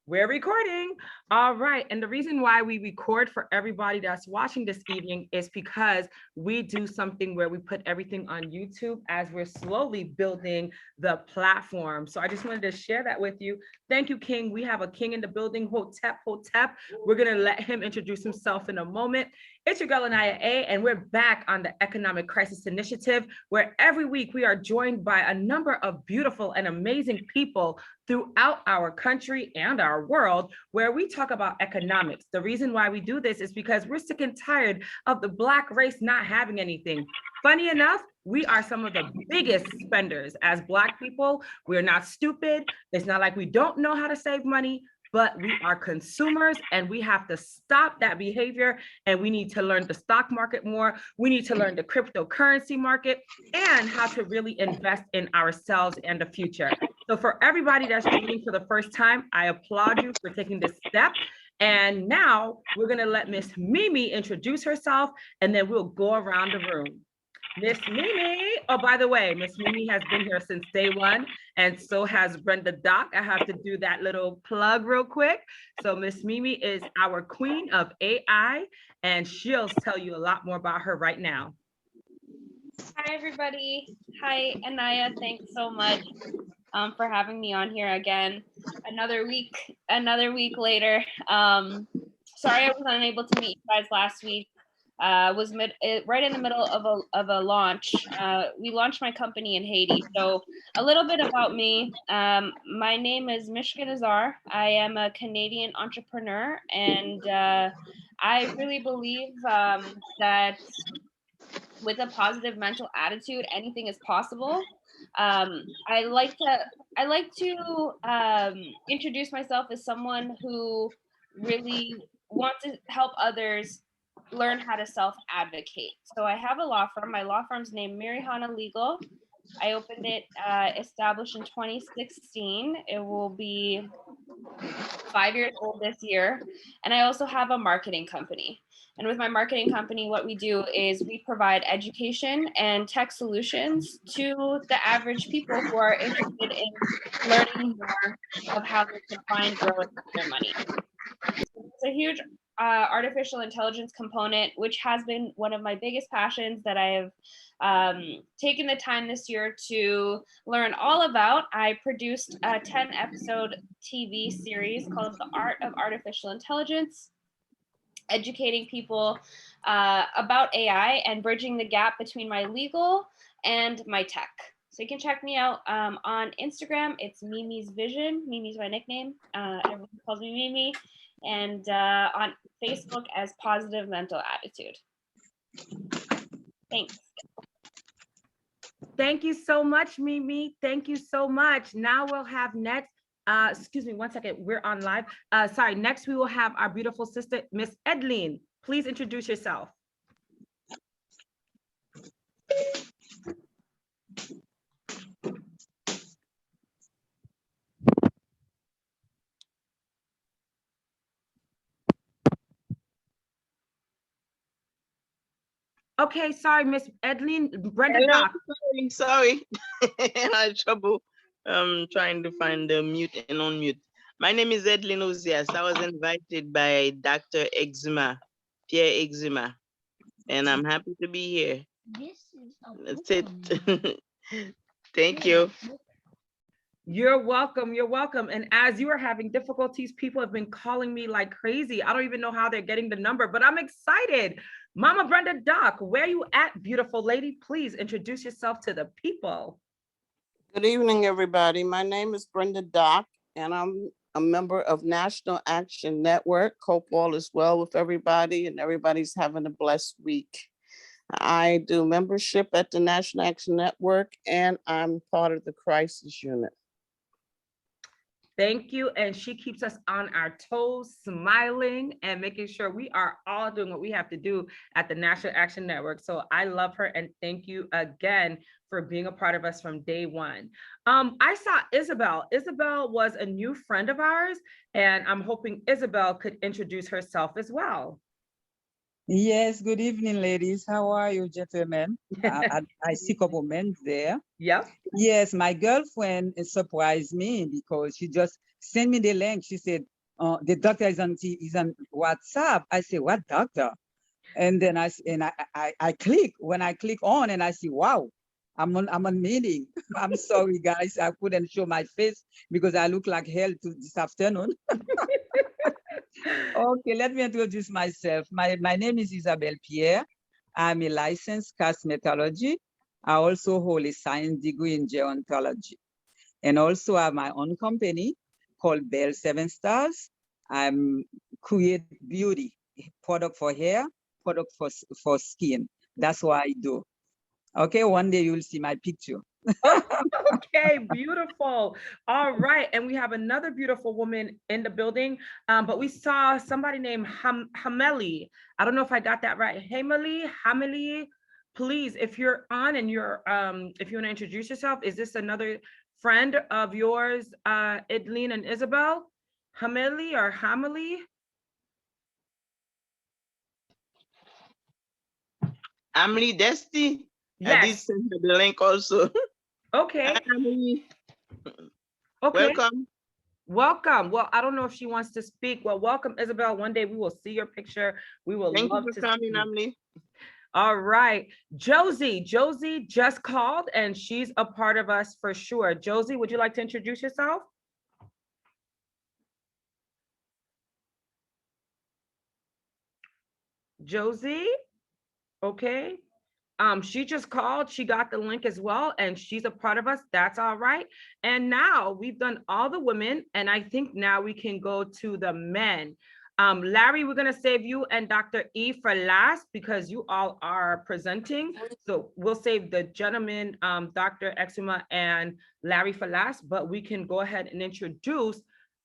We're recording. All right. And the reason why we record for everybody that's watching this evening is because we do something where we put everything on YouTube as we're slowly building the platform. So I just wanted to share that with you. Thank you, King. We have a king in the building, Hotep, Hotep. We're going to let him introduce himself in a moment. It's your girl, Anaya A, and we're back on the Economic Crisis Initiative, where every week we are joined by a number of beautiful and amazing people throughout our country and our world, where we talk about economics. The reason why we do this is because we're sick and tired of the Black race not having anything. Funny enough, we are some of the biggest spenders as Black people. We're not stupid. It's not like we don't know how to save money, but we are consumers and we have to stop that behavior, and we need to learn the stock market more. We need to learn the cryptocurrency market and how to really invest in ourselves and the future. So for everybody that's joining for the first time, I applaud you for taking this step. And now we're gonna let Miss Mimi introduce herself, and then we'll go around the room. Miss Mimi. Oh, by the way, Miss Mimi has been here since day one, and so has Brenda Doc. I have to do that little plug real quick. So Miss Mimi is our queen of AI, and she'll tell you a lot more about her right now. Hi, everybody. Hi, Anaya. Thanks so much for having me on here again. Another week later. Sorry I was unable to meet you guys last week. Was right in the middle of a launch. We launched my company in Haiti. So a little bit about me. My name is Mishka Nazar. I am a Canadian entrepreneur, and I really believe that with a positive mental attitude, anything is possible. I like to introduce myself as someone who really wants to help others learn how to self-advocate. So I have a law firm. My law firm's named Mirihana Legal. I opened it, established in 2016. It will be 5 years old this year. And I also have a marketing company. And with my marketing company, what we do is we provide education and tech solutions to the average people who are interested in learning more of how they can find, grow, and make their money. It's a huge artificial intelligence component, which has been one of my biggest passions that I have taken the time this year to learn all about. I produced a 10-episode TV series called The Art of Artificial Intelligence, educating people about AI and bridging the gap between my legal and my tech. So you can check me out on Instagram. It's Mimi's Vision. Mimi's my nickname. Everyone calls me Mimi. And on Facebook as Positive Mental Attitude. Thanks. Thank you so much, Mimi. Thank you so much. Now we'll have next, excuse me, one second, we're on live. Sorry, next we will have our beautiful sister, Miss Edline. Please introduce yourself. Okay, sorry, Miss Edline. Brenda Doc. Sorry. I had trouble trying to find the mute and unmute. My name is Edline Ozias. I was invited by Dr. Eczema, Pierre Eczema, and I'm happy to be here. That's it. Thank you. You're welcome. You're welcome. And as you are having difficulties, people have been calling me like crazy. I don't even know how they're getting the number, but I'm excited. Mama Brenda Doc, where you at, beautiful lady? Please introduce yourself to the people. Good evening, everybody. My name is Brenda Doc, and I'm a member of National Action Network. Hope all is well with everybody, and everybody's having a blessed week. I do membership at the National Action Network, and I'm part of the crisis unit. Thank you. And she keeps us on our toes, smiling and making sure we are all doing what we have to do at the National Action Network. So I love her, and thank you again for being a part of us from day one. I saw Isabel. Isabel was a new friend of ours, and I'm hoping Isabel could introduce herself as well. Yes, good evening, ladies. How are you, gentlemen? I see a couple men there. Yeah. Yes, my girlfriend surprised me because she just sent me the link. She said, the doctor is on WhatsApp. I say, what doctor? And then I click. When I click on and I see, wow, I'm on meeting. I'm sorry, guys. I couldn't show my face because I look like hell this afternoon. Okay, let me introduce myself. My name is Isabelle Pierre. I'm a licensed cosmetology. I also hold a science degree in gerontology. And also I have my own company called Bell 7 Stars. I'm create beauty, product for hair, product for skin. That's what I do. Okay, one day you'll see my picture. Okay, beautiful. All right, and we have another beautiful woman in the building, but we saw somebody named Hameli. I don't know if I got that right. Hameli, please, if you're on and you're, if you want to introduce yourself, is this another friend of yours, Idleen and Isabel? Hameli or Hameli? Emily Desti. I did Yes. send her the link also. Okay. Hi, Emily. Okay. Welcome. Welcome. Well, I don't know if she wants to speak. Well, welcome, Isabel. One day we will see your picture. We will Thank you love for to coming, see you. Emily. All right. Josie just called and she's a part of us for sure. Josie, would you like to introduce yourself? Josie, okay. She just called, she got the link as well, and she's a part of us. That's all right. And now we've done all the women, and I think now we can go to the men. Larry, we're gonna save you and Dr. E for last because you all are presenting. So we'll save the gentleman, Dr. Exuma and Larry for last, but we can go ahead and introduce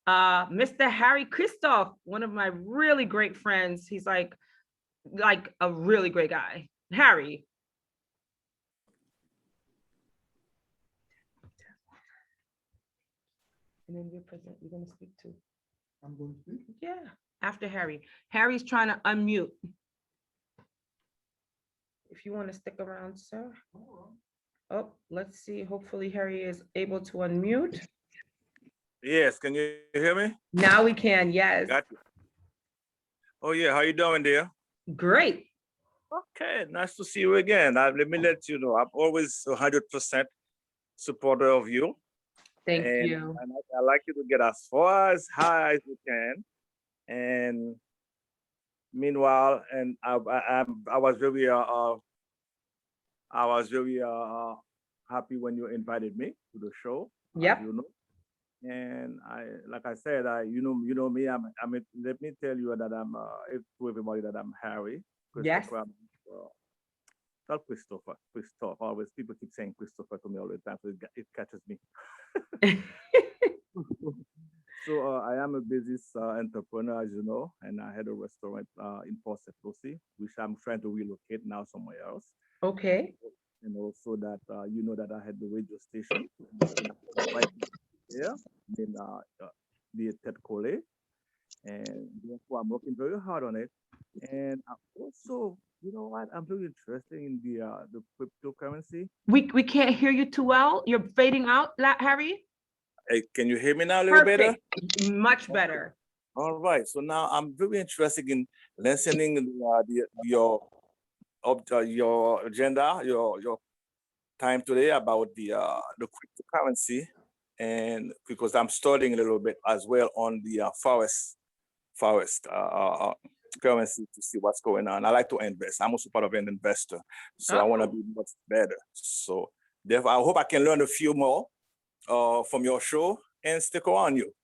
Mr. Harry Christoph, one of my really great friends. He's like a really great guy. Harry. And then you're gonna speak too. I'm going to speak. Yeah, after Harry. Harry's trying to unmute. If you want to stick around, sir. Oh, let's see. Hopefully Harry is able to unmute. Yes, can you hear me? Now we can, yes. Got you. Oh yeah, how you doing, dear? Great. Okay, nice to see you again. Let me let you know, I'm always 100% supporter of you. Thank and, you. And I like you to get as far as high as you can. And meanwhile, and I was very happy when you invited me to the show. Yep. You know. And like I said, you know me. Let me tell you that I'm to everybody that I'm Harry. Yes. Not Christopher. Always people keep saying Christopher to me all the time, so it catches me. So I am a business entrepreneur, as you know, and I had a restaurant in Port St. Lucie, which I'm trying to relocate now somewhere else. Okay. And also that you know that I had the radio station right here in the Ted Cole, and therefore I'm working very hard on it. And I also, you know what, I'm very interested in the cryptocurrency. We can't hear you too well. You're fading out, Harry. Hey, can you hear me now a little better? Much better. All right. So now I'm very interested in listening your agenda, your time today about the cryptocurrency, and because I'm studying a little bit as well on the forest currency to see what's going on. I like to invest. I'm also part of an investor, so I want to be much better. So therefore, I hope I can learn a few more from your show and stick around you.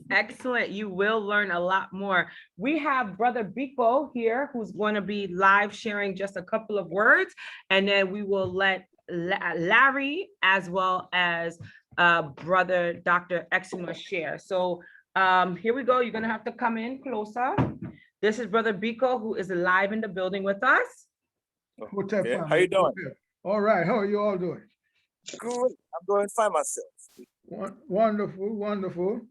Excellent. You will learn a lot more. We have Brother Biko here who's going to be live sharing just a couple of words, and then we will let Larry as well as Brother Dr. Exuma share. So here we go. You're going to have to come in closer. This is Brother Biko, who is live in the building with us. Okay. How you doing? All right. How are you all doing? Good. I'm doing fine myself. Wonderful, wonderful.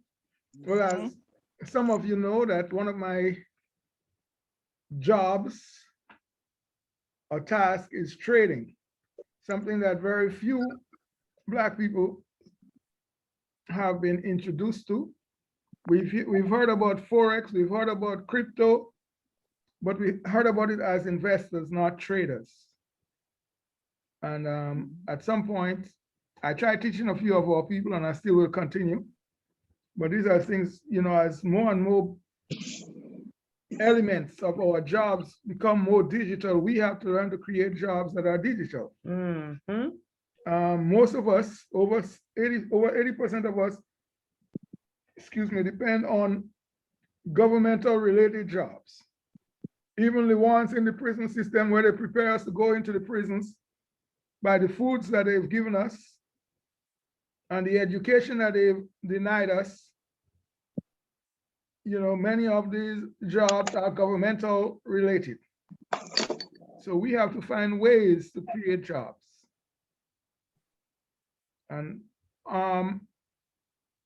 Well, as some of you know, that one of my jobs or task is trading, something that very few Black people have been introduced to. We've heard about Forex, we've heard about crypto, but we heard about it as investors, not traders. And at some point, I tried teaching a few of our people and I still will continue. But these are things, you know, as more and more elements of our jobs become more digital, we have to learn to create jobs that are digital. Mhm. Most of us, over 80% of us, depend on governmental related jobs. Even the ones in the prison system where they prepare us to go into the prisons by the foods that they've given us and the education that they've denied us. You know, many of these jobs are governmental related. So we have to find ways to create jobs. And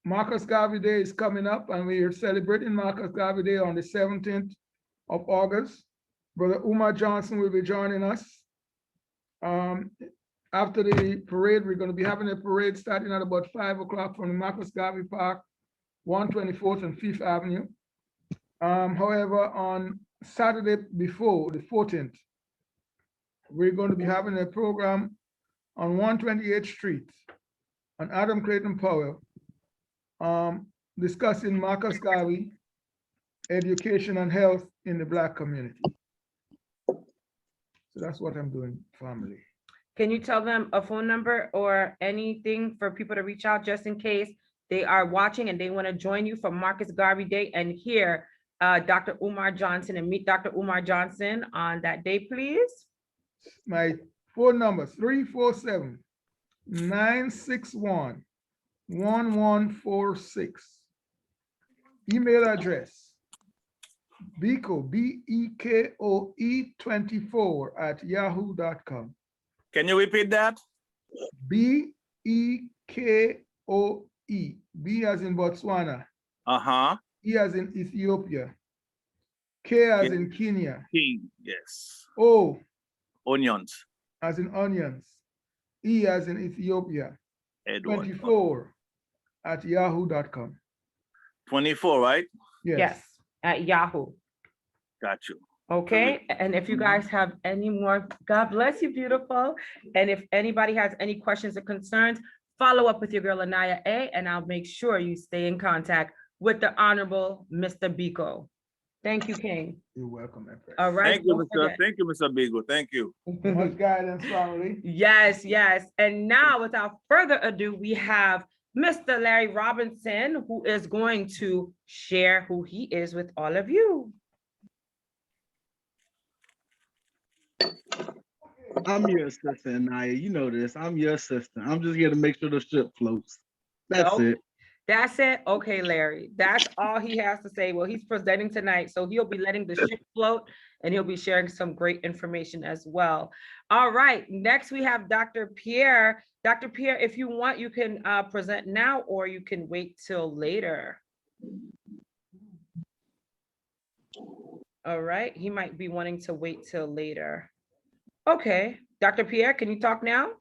Marcus Garvey Day is coming up, and we are celebrating Marcus Garvey Day on the 17th of August. Brother Umar Johnson will be joining us. After the parade, we're going to be having a parade starting at about 5 o'clock from the Marcus Garvey Park, 124th and 5th Avenue. However, on Saturday before, the 14th, we're going to be having a program on 128th Street on Adam Clayton Powell, discussing Marcus Garvey, education and health in the Black community. So that's what I'm doing, family. Can you tell them a phone number or anything for people to reach out just in case they are watching and they want to join you for Marcus Garvey Day and hear Dr. Umar Johnson and meet Dr. Umar Johnson on that day, please? My phone number, 347-961-1146. Email address, Beko, BEKOE 24@yahoo.com. Can you repeat that? BEKOE, B as in Botswana, Uh-huh. E as in Ethiopia, K as in Kenya, King, yes. O Onions. as in onions, E as in Ethiopia, Edward. 24@yahoo.com. 24, right? Yes. At Yahoo. Got you. Okay, and if you guys have any more, God bless you, beautiful. And if anybody has any questions or concerns, follow up with your girl Anaya A, and I'll make sure you stay in contact with the Honorable Mr. Biko. Thank you, King. You're welcome, Empress. All right. Thank you, don't Mr. forget. Thank you, Mr. Bigo. Thank you. Much guidance, family. Yes, yes. And now, without further ado, we have Mr. Larry Robinson, who is going to share who he is with all of you. I'm your assistant, Naya. You know this. I'm your assistant. I'm just here to make sure the ship floats. That's Nope. it. That's it? Okay, Larry. That's all he has to say. Well, he's presenting tonight, so he'll be letting the ship float and he'll be sharing some great information as well. All right, next we have Dr. Pierre. Dr. Pierre, if you want, you can present now or you can wait till later. All right, he might be wanting to wait till later. Okay, Dr. Pierre, can you talk now?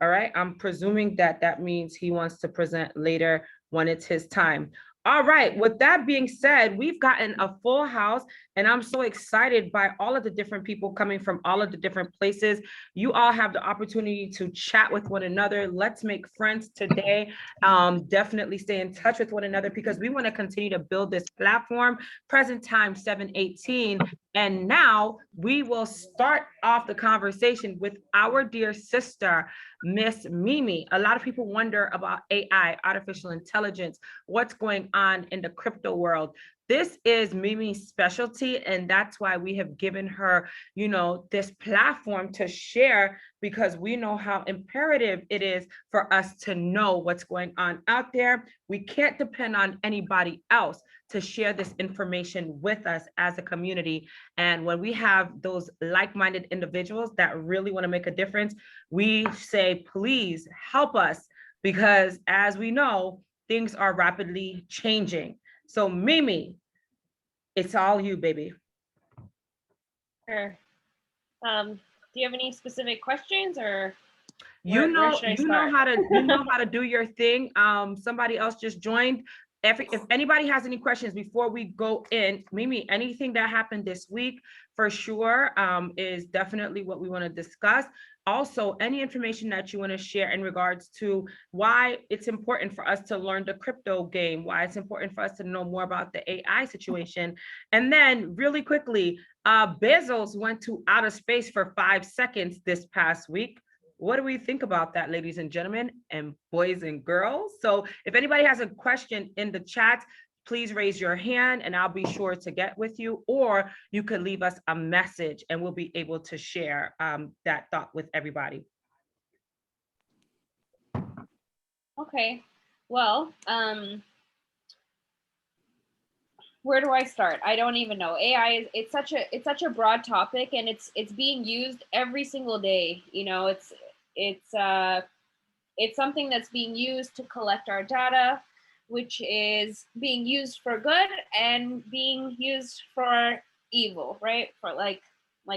All right, I'm presuming that that means he wants to present later when it's his time. All right, with that being said, we've gotten a full house and I'm so excited by all of the different people coming from all of the different places. You all have the opportunity to chat with one another. Let's make friends today. Definitely stay in touch with one another because we want to continue to build this platform. Present time 7:18. And now we will start off the conversation with our dear sister, Miss Mimi. A lot of people wonder about AI, artificial intelligence, what's going on in the crypto world. This is Mimi's specialty, and that's why we have given her, you know, this platform to share because we know how imperative it is for us to know what's going on out there. We can't depend on anybody else to share this information with us as a community. And when we have those like-minded individuals that really want to make a difference, we say, please help us because as we know, things are rapidly changing. So Mimi, it's all you, baby. Sure. Do you have any specific questions or? Where should I You know start? how to do your thing. Somebody else just joined. If anybody has any questions before we go in, Mimi, anything that happened this week for sure is definitely what we want to discuss. Also, any information that you want to share in regards to why it's important for us to learn the crypto game, why it's important for us to know more about the AI situation. And then really quickly, Bezos went to outer space for 5 seconds this past week. What do we think about that, ladies and gentlemen, and boys and girls? So if anybody has a question in the chat, please raise your hand and I'll be sure to get with you, or you could leave us a message and we'll be able to share that thought with everybody. Okay, well, where do I start? I don't even know. AI is it's such a broad topic, and it's being used every single day. You know, it's something that's being used to collect our data, which is being used for good and being used for evil, right? For like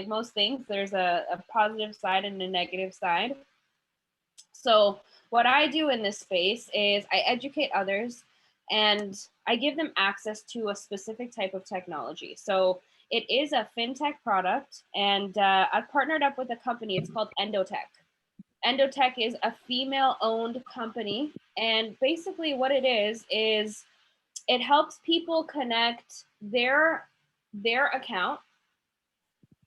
most things, there's a positive side and a negative side. So what I do in this space is I educate others and I give them access to a specific type of technology. So it is a fintech product, and I've partnered up with a company. It's called Endotech. Endotech is a female-owned company, and basically what it is it helps people connect their account,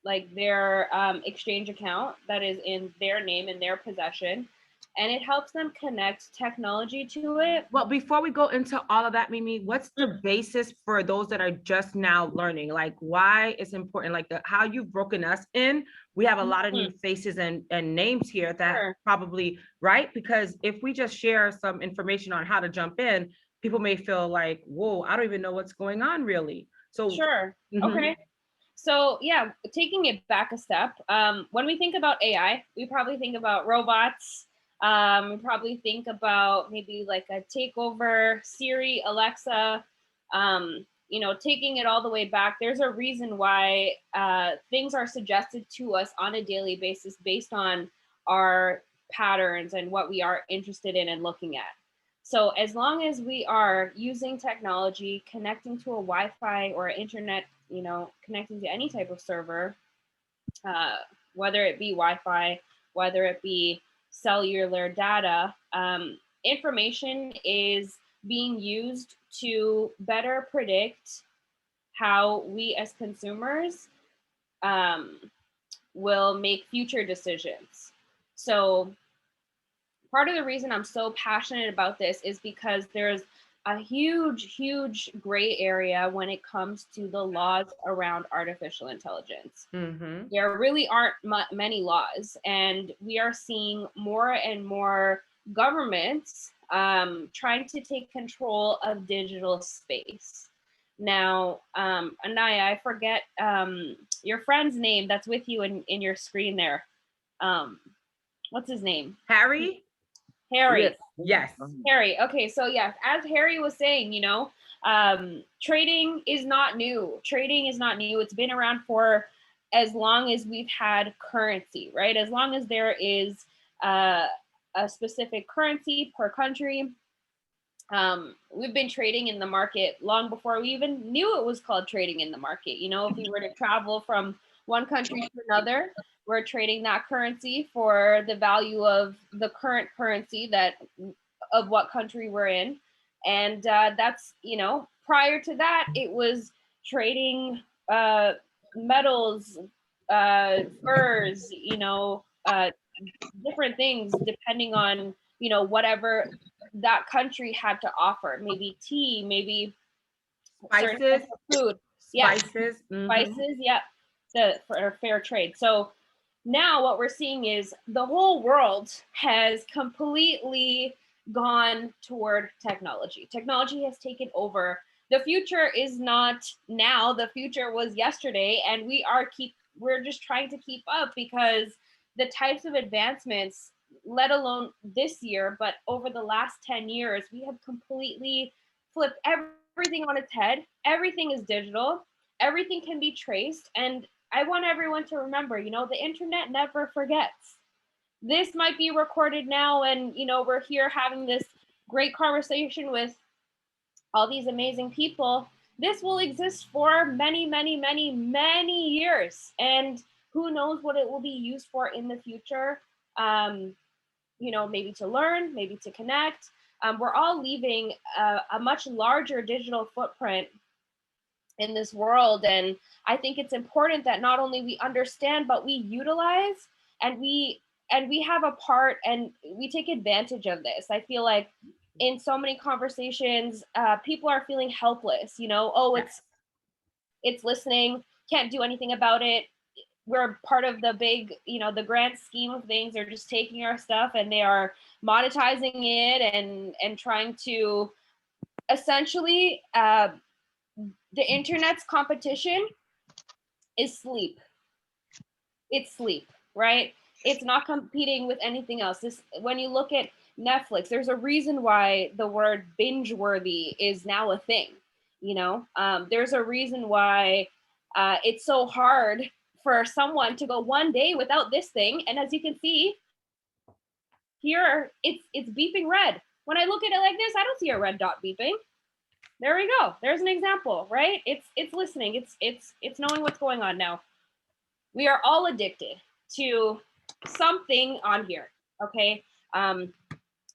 like their exchange account that is in their name, in their possession, and it helps them connect technology to it. Well, before we go into all of that, Mimi, what's the basis for those that are just now learning? Like why it's important, like how you've broken us in. We have a lot of new faces and names here that probably, right? Because if we just share some information on how to jump in, people may feel like, whoa, I don't even know what's going on really. So Sure. Okay. So yeah, taking it back a step, when we think about AI, we probably think about robots. We probably think about maybe like a takeover, Siri, Alexa, you know, taking it all the way back. There's a reason why things are suggested to us on a daily basis based on our patterns and what we are interested in and looking at. So as long as we are using technology, connecting to a Wi-Fi or internet, you know, connecting to any type of server, whether it be Wi-Fi, whether it be cellular data, information is being used to better predict how we as consumers will make future decisions. So part of the reason I'm so passionate about this is because there's a huge gray area when it comes to the laws around artificial intelligence. There really aren't many laws, and we are seeing more and more governments trying to take control of digital space. Now, Anaya, I forget your friend's name that's with you in your screen there. What's his name? Harry? Harry. Yes. Harry. Okay, so yes, as Harry was saying, you know, trading is not new. Trading is not new. It's been around for as long as we've had currency, right? As long as there is a specific currency per country. We've been trading in the market long before we even knew it was called trading in the market. You know, if we were to travel from one country to another, we're trading that currency for the value of the current currency that of what country we're in. And that's, you know, prior to that, it was trading metals, furs, you know, different things depending on, you know, whatever that country had to offer. Maybe tea, maybe spices, food. Yeah. Spices. Spices, yeah. For fair trade. So now what we're seeing is the whole world has completely gone toward technology. Technology has taken over. The future is not now, the future was yesterday, and we're just trying to keep up because the types of advancements, let alone this year, but over the last 10 years, we have completely flipped everything on its head. Everything is digital, everything can be traced, and I want everyone to remember, you know, the internet never forgets. this might be recorded now, and we're here having this great conversation with all these amazing people. This will exist for many, many, many, many years, and who knows what it will be used for in the future. Maybe to learn, maybe to connect. We're all leaving a much larger digital footprint in this world, and I think it's important that not only we understand, but we utilize, and we have a part, and we take advantage of this. I feel like in so many conversations, people are feeling helpless. Oh, it's listening, can't do anything about it. We're part of the big, the grand scheme of things. They're just taking our stuff and they are monetizing it and trying to essentially, the internet's competition is sleep. It's sleep, right? It's not competing with anything else. When you look at Netflix, there's a reason why the word binge worthy is now a thing. There's a reason why it's so hard for someone to go one day without this thing. And as you can see here, it's beeping red. When I look at it like this, I don't see a red dot beeping. There we go. There's an example, right? It's listening. It's knowing what's going on now. We are all addicted to something on here, okay? And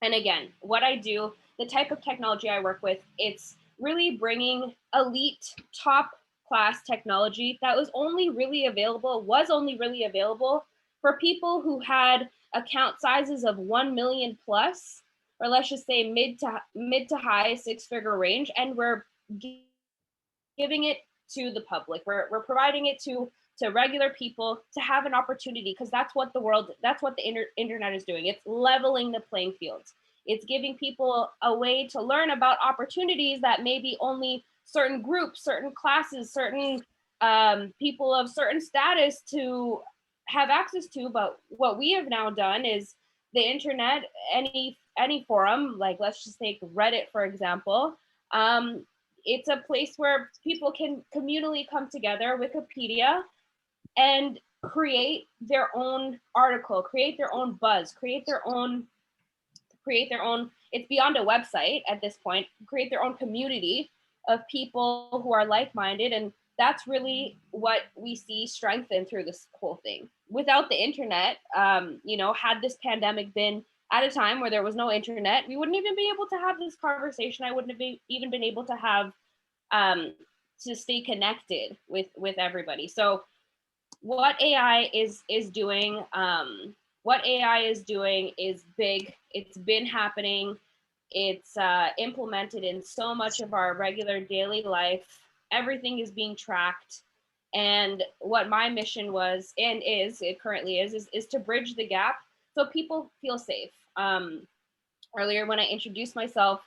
again, what I do, the type of technology I work with, it's really bringing elite, top class technology that was only really available for people who had account sizes of 1 million plus, or let's just say mid to high 6-figure range, and we're giving it to the public. We're providing it to regular people to have an opportunity, because that's what the internet is doing. It's leveling the playing fields. It's giving people a way to learn about opportunities that maybe only certain groups, certain classes, certain people of certain status to have access to. But what we have now done is the internet, any forum, like let's just take Reddit, for example. It's a place where people can communally come together, Wikipedia, and create their own article, create their own buzz, create their own, it's beyond a website at this point, create their own community of people who are like-minded. And that's really what we see strengthened through this whole thing. Without the internet, had this pandemic been at a time where there was no internet, we wouldn't even be able to have this conversation. I wouldn't have even been able to have, to stay connected with everybody. So what AI is doing, is big. It's been happening. It's implemented in so much of our regular daily life. Everything is being tracked. And what my mission was, and it currently is to bridge the gap so people feel safe. Earlier when I introduced myself,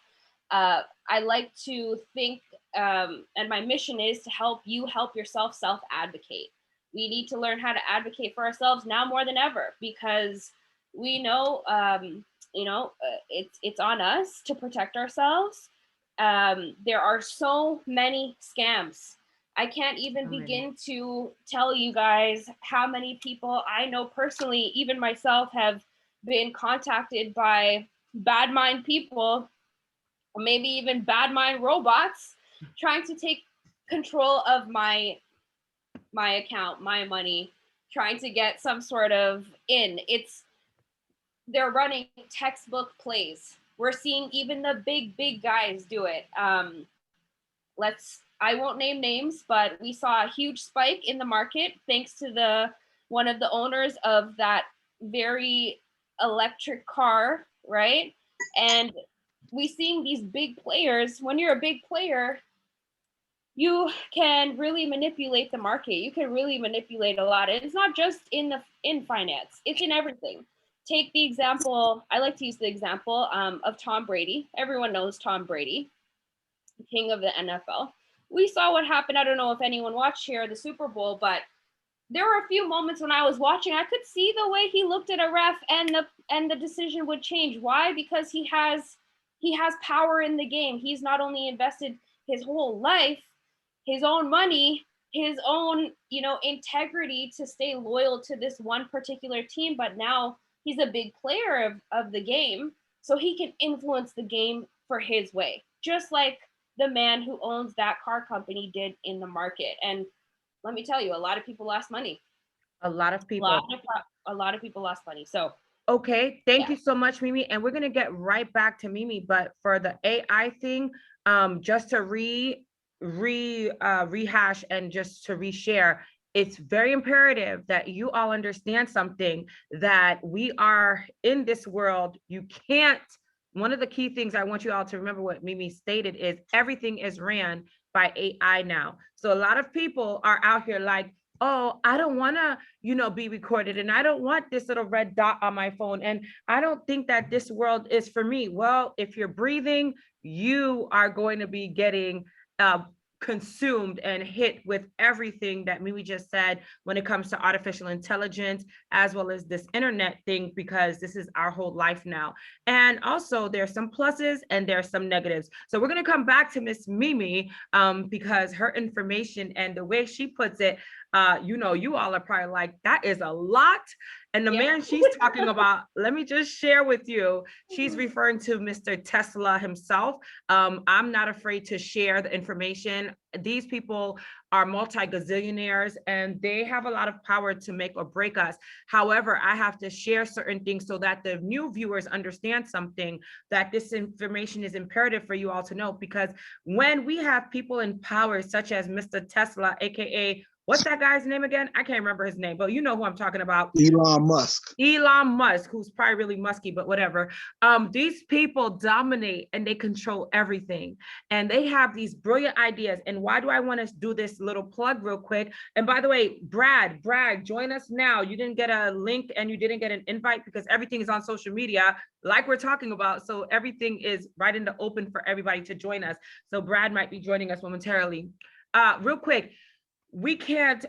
I like to think, and my mission is to help you help yourself self-advocate. We need to learn how to advocate for ourselves now more than ever, because we know, it's on us to protect ourselves. There are so many scams. I can't even begin to tell you guys how many people I know personally, even myself, have been contacted by bad mind people, or maybe even bad mind robots, trying to take control of my account, my money, trying to get some sort of in. They're running textbook plays. We're seeing even the big guys do it. I won't name names, but we saw a huge spike in the market thanks to one of the owners of that very electric car, right? And we seeing these big players. When you're a big player, you can really manipulate the market. You can really manipulate a lot. And it's not just in finance, it's in everything. Take the example, I like to use the example of Tom Brady. Everyone knows Tom Brady, king of the NFL. We saw what happened. I don't know if anyone watched here the Super Bowl, but there were a few moments when I was watching, I could see the way he looked at a ref and the decision would change. Why? Because he has power in the game. He's not only invested his whole life, his own money, his own, integrity to stay loyal to this one particular team, but now he's a big player of the game, so he can influence the game for his way, just like the man who owns that car company did in the market. And let me tell you, a lot of people lost money. A lot of A people. lot of people lost money. So Okay, thank Yeah. you so much, Mimi. And we're gonna get right back to Mimi, but for the AI thing, just to rehash and just to reshare, it's very imperative that you all understand something, that we are in this world. You can't, one of the key things I want you all to remember what Mimi stated is everything is ran by AI now. So a lot of people are out here like, oh, I don't want to, be recorded, and I don't want this little red dot on my phone, and I don't think that this world is for me. Well, if you're breathing, you are going to be getting consumed and hit with everything that Mimi just said when it comes to artificial intelligence, as well as this internet thing, because this is our whole life now. And also there's some pluses and there's some negatives. So we're going to come back to Miss Mimi because her information and the way she puts it, you all are probably like, that is a lot. And the Yeah. man she's talking about, let me just share with you, she's referring to Mr. Tesla himself. I'm not afraid to share the information. These people are multi-gazillionaires and they have a lot of power to make or break us. However, I have to share certain things so that the new viewers understand something, that this information is imperative for you all to know, because when we have people in power such as Mr. Tesla, AKA, what's that guy's name again? I can't remember his name, but you know who I'm talking about. Elon Musk. Elon Musk, who's probably really musky, but whatever. These people dominate and they control everything. And they have these brilliant ideas. And why do I want to do this little plug real quick? And by the way, Brad, join us now. You didn't get a link and you didn't get an invite because everything is on social media, like we're talking about. So everything is right in the open for everybody to join us. So Brad might be joining us momentarily. Real quick, we can't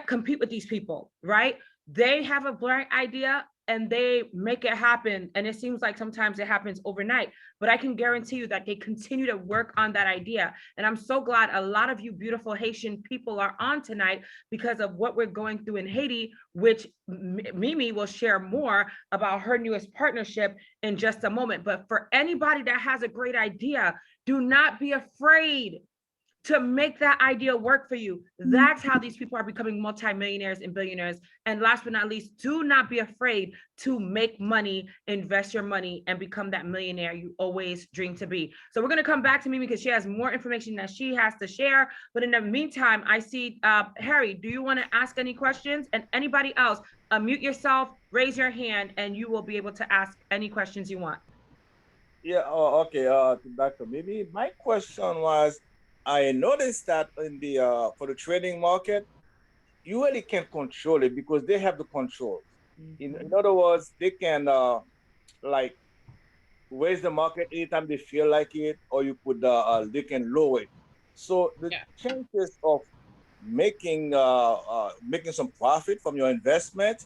compete with these people, right? They have a blank idea and they make it happen. And it seems like sometimes it happens overnight, but I can guarantee you that they continue to work on that idea. And I'm so glad a lot of you beautiful Haitian people are on tonight because of what we're going through in Haiti, which Mimi will share more about her newest partnership in just a moment. But for anybody that has a great idea, do not be afraid to make that idea work for you. That's how these people are becoming multimillionaires and billionaires. And last but not least, do not be afraid to make money, invest your money, and become that millionaire you always dream to be. So we're gonna come back to Mimi because she has more information that she has to share. But in the meantime, I see Harry, do you wanna ask any questions? And anybody else, unmute yourself, raise your hand, and you will be able to ask any questions you want. Yeah, okay, Dr. Mimi, my question was, I noticed that in the for the trading market, you really can't control it because they have the control. In other words, they can like raise the market anytime they feel like it, or you could they can lower it. So the chances of making some profit from your investment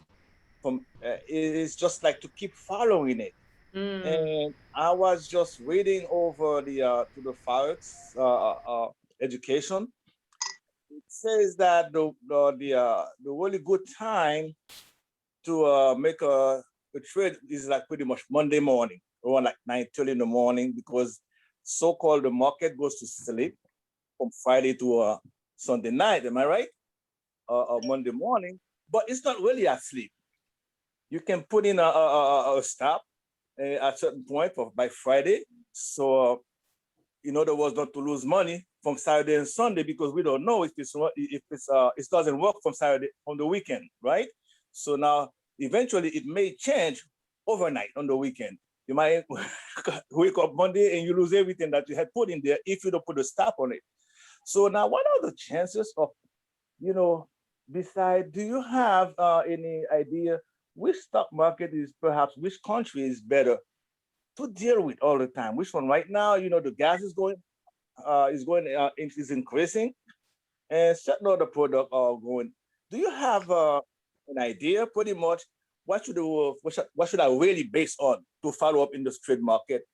from is just like to keep following it. And I was just reading over the to the Forex education. It says that the really good time to make a trade is like pretty much Monday morning, around like 9:30 in the morning, because so-called the market goes to sleep from Friday to Sunday night. Am I right? Monday morning, but it's not really asleep. You can put in a stop at a certain point by Friday. So, in other words, not to lose money from Saturday and Sunday, because we don't know if it doesn't work from Saturday on the weekend, right? So now, eventually, it may change overnight on the weekend. You might wake up Monday and you lose everything that you had put in there if you don't put a stop on it. So now, what are the chances of, besides, do you have any idea which stock market is perhaps, which country is better to deal with all the time? Which one? Right now, the gas is increasing, and certain other products are going. Do you have an idea, pretty much, what should I really base on to follow up in the trade market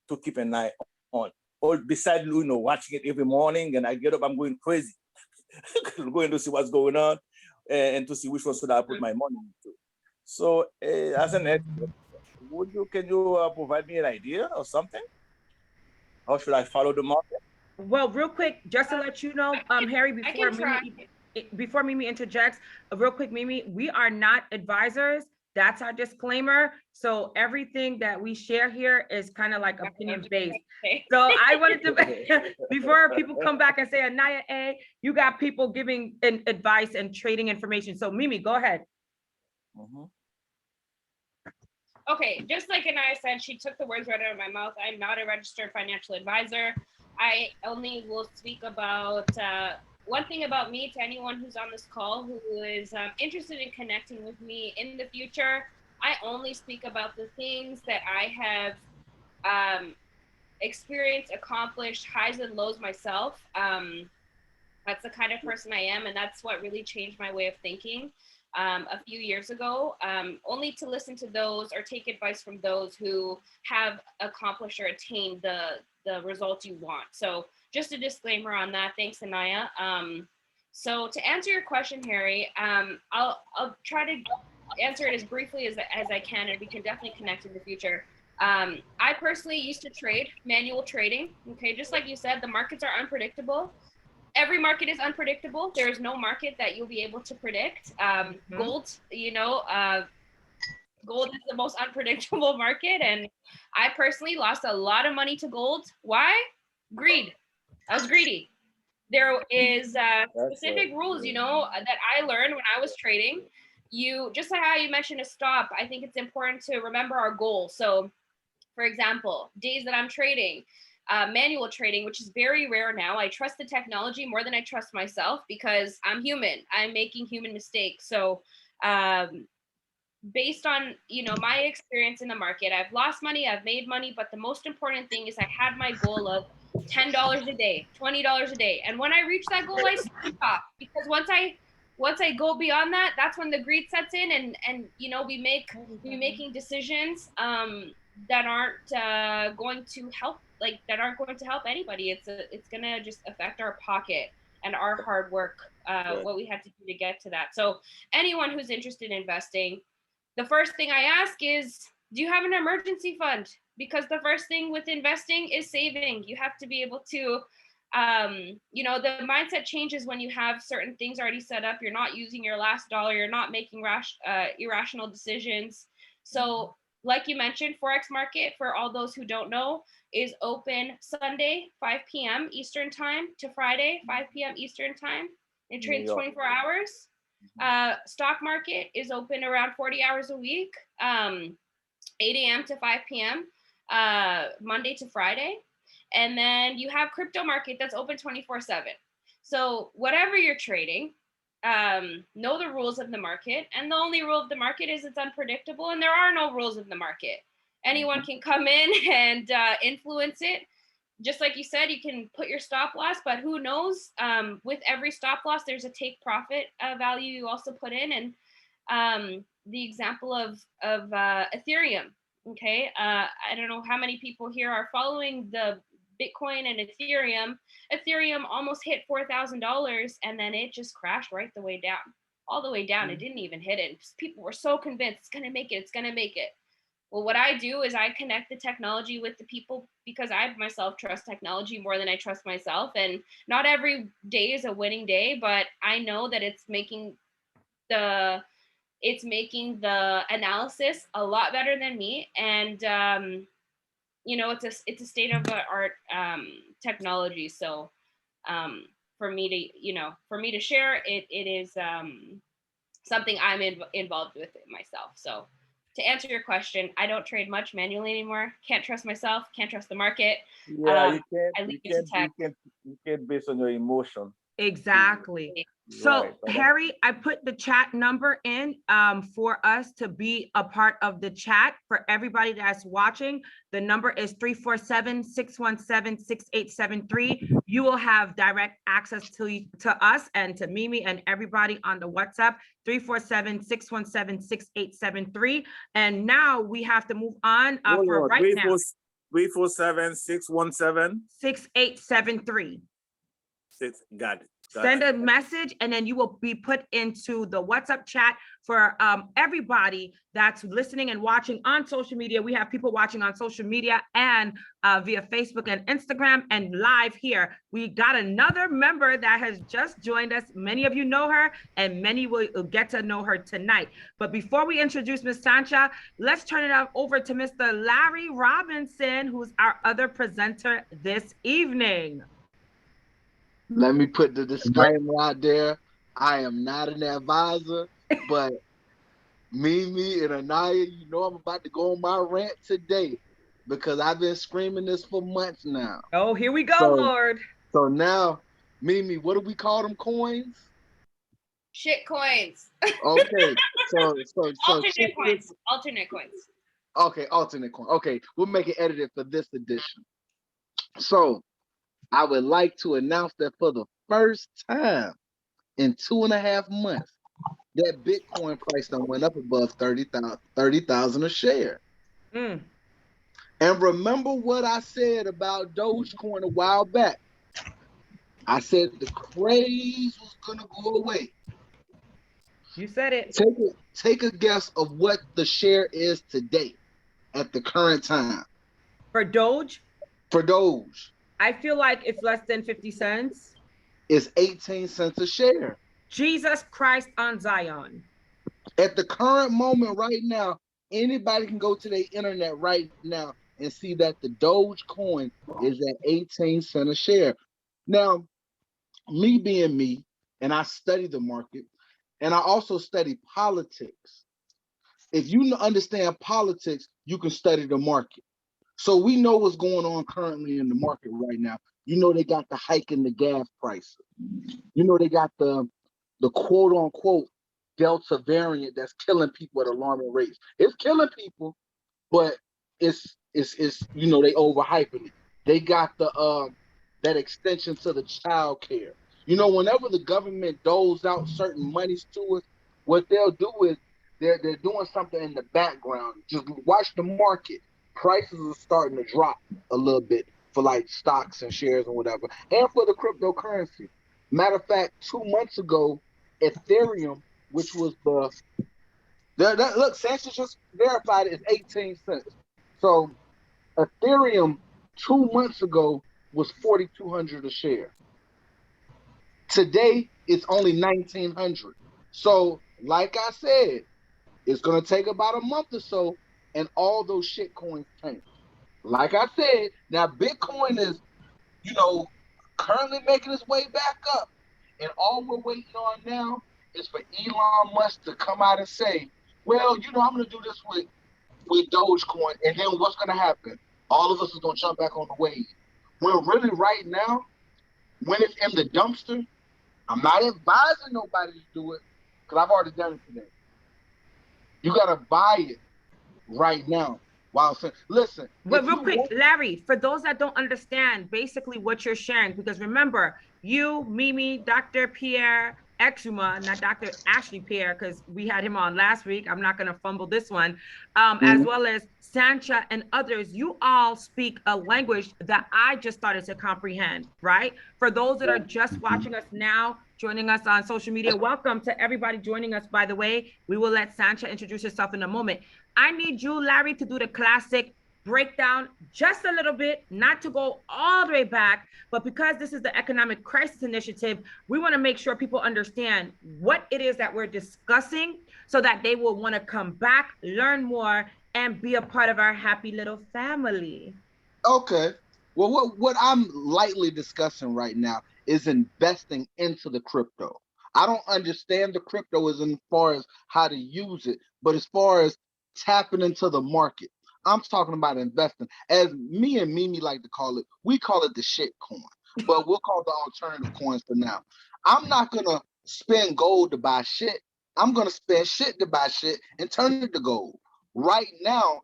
to keep an eye on? Or besides, watching it every morning, and I get up, I'm going crazy, going to see what's going on, and to see which one should I put my money into. So, as an expert, can you provide me an idea or something? How should I follow the market? Well, real quick, just to let you know, Harry, I can try. before Mimi interjects, real quick, Mimi, we are not advisors. That's our disclaimer. So everything that we share here is kind of like opinion based. Okay. So I wanted to, before people come back and say, Anaya A, you got people giving advice and trading information. So Mimi, go ahead. Mhm. Okay, just like Anaya said, she took the words right out of my mouth. I'm not a registered financial advisor. I only will speak about one thing about me to anyone who's on this call who is interested in connecting with me in the future. I only speak about the things that I have experienced, accomplished, highs and lows myself. That's the kind of person I am, and that's what really changed my way of thinking a few years ago, only to listen to those or take advice from those who have accomplished or attained the results you want. So just a disclaimer on that. Thanks, Anaya. So to answer your question, Harry, I'll try to answer it as briefly as I can, and we can definitely connect in the future. I personally used to trade manual trading. Okay, just like you said, the markets are unpredictable. Every market is unpredictable. There is no market that you'll be able to predict. Gold, gold is the most unpredictable market, and I personally lost a lot of money to gold. Why? Greed. I was greedy. There is specific rules, that I learned when I was trading. Just like how you mentioned a stop, I think it's important to remember our goal. So, for example, days that I'm trading, manual trading, which is very rare now. I trust the technology more than I trust myself because I'm human. I'm making human mistakes. So based on, my experience in the market, I've lost money, I've made money, but the most important thing is I had my goal of $10 a day, $20 a day. And when I reach that goal, I stop, because once I go beyond that, that's when the greed sets in, and we be making decisions that aren't going to help, anybody. It's gonna just affect our pocket and our hard work, what we had to do to get to that. So anyone who's interested in investing, the first thing I ask is, do you have an emergency fund? Because the first thing with investing is saving. You have to be able to, the mindset changes when you have certain things already set up. You're not using your last dollar. You're not making irrational decisions. So like you mentioned, Forex market, for all those who don't know, is open Sunday, 5 p.m. Eastern time to Friday, 5 p.m. Eastern time. It trades 24 hours. Stock market is open around 40 hours a week, 8 a.m. to 5 p.m. Monday to Friday. And then you have crypto market that's open 24/7. So whatever you're trading, know the rules of the market. And the only rule of the market is it's unpredictable, and there are no rules of the market. Anyone can come in and influence it. Just like you said, you can put your stop loss, but who knows? With every stop loss, there's a take profit value you also put in. And the example of Ethereum, okay? I don't know how many people here are following the Bitcoin and Ethereum. Ethereum almost hit $4,000, and then it just crashed right the way down, all the way down. It didn't even hit it. People were so convinced it's gonna make it, it's gonna make it. Well, what I do is I connect the technology with the people, because I myself trust technology more than I trust myself. And not every day is a winning day, but I know that it's making the analysis a lot better than me. And it's a state of the art technology. So for me to share it, it is something I'm involved with myself. So to answer your question, I don't trade much manually anymore. Can't trust myself. Can't trust the market. Yeah, you can't based on your emotion. Exactly. So Harry, I put the chat number in for us to be a part of the chat. For everybody that's watching, the number is 347-617-6873. You will have direct access to us and to Mimi and everybody on the WhatsApp, 347-617-6873. And now we have to move on for right now. 347-617-6873. Got it. Send a message and then you will be put into the WhatsApp chat for everybody that's listening and watching on social media. We have people watching on social media and via Facebook and Instagram and live here. We got another member that has just joined us. Many of you know her and many will get to know her tonight. But before we introduce Ms. Sancha, let's turn it over to Mr. Larry Robinson, who's our other presenter this evening. Let me put the disclaimer out there. I am not an advisor, but Mimi and Anaya, you know I'm about to go on my rant today because I've been screaming this for months now. Oh, here we go, So- Lord. So now, Mimi, what do we call them coins? Shit coins. Okay, so Alternate coins. Alternate coins. Okay, alternate coin. Okay, we'll make it edited for this edition. So I would like to announce that for the first time in 2.5 months, that Bitcoin price done went up above 30,000 a share. Mm. And remember what I said about Dogecoin a while back. I said the craze was gonna go away. You said it. Take a guess of what the share is today at the current time For Doge, for Doge. I feel like it's less than 50 cents. It's 18 cents a share. Jesus Christ on Zion. At the current moment right now, anybody can go to the internet right now and see that the Dogecoin is at 18 cents a share. Now, me being me, and I study the market, and I also study politics. If you understand politics, you can study the market. So we know what's going on currently in the market right now. You know they got the hike in the gas prices. You know they got the quote unquote Delta variant that's killing people at alarming rates. It's killing people, but it's you know they overhyping it. They got the that extension to the child care. You know, whenever the government doles out certain monies to us, what they'll do is they're doing something in the background. Just watch the market. Prices are starting to drop a little bit for like stocks and shares and whatever, and for the cryptocurrency. Matter of fact, 2 months ago, Ethereum, which was look, Sanchez just verified it's 18 cents. So Ethereum 2 months ago was 4,200 a share. Today it's only 1,900. So, like I said, it's gonna take about a month or so, and all those shit coins tank. Like I said, now Bitcoin is, you know, currently making its way back up, and all we're waiting on now is for Elon Musk to come out and say, well, you know, I'm gonna do this with Dogecoin, and then what's gonna happen? All of us is gonna jump back on the wave. When really right now, when it's in the dumpster, I'm not advising nobody to do it, because I've already done it today. You gotta buy it right now. Wow. Listen. But real quick, Larry, for those that don't understand basically what you're sharing, because remember, you, Mimi, Dr. Pierre Exuma, not Dr. Ashley Pierre, because we had him on last week. I'm not going to fumble this one, as well as Sancha and others. You all speak a language that I just started to comprehend, right? For those that are just watching us now, joining us on social media, welcome to everybody joining us, by the way. We will let Sancha introduce herself in a moment. I need you, Larry, to do the classic breakdown just a little bit, not to go all the way back, but because this is the Economic Crisis Initiative, we want to make sure people understand what it is that we're discussing so that they will want to come back, learn more, and be a part of our happy little family. Okay. Well, what I'm lightly discussing right now is investing into the crypto. I don't understand the crypto as far as how to use it, but as far as tapping into the market, I'm talking about investing. As me and Mimi like to call it, we call it the shit coin, but we'll call it the alternative coins for now. I'm not going to spend gold to buy shit. I'm going to spend shit to buy shit and turn it to gold. Right now,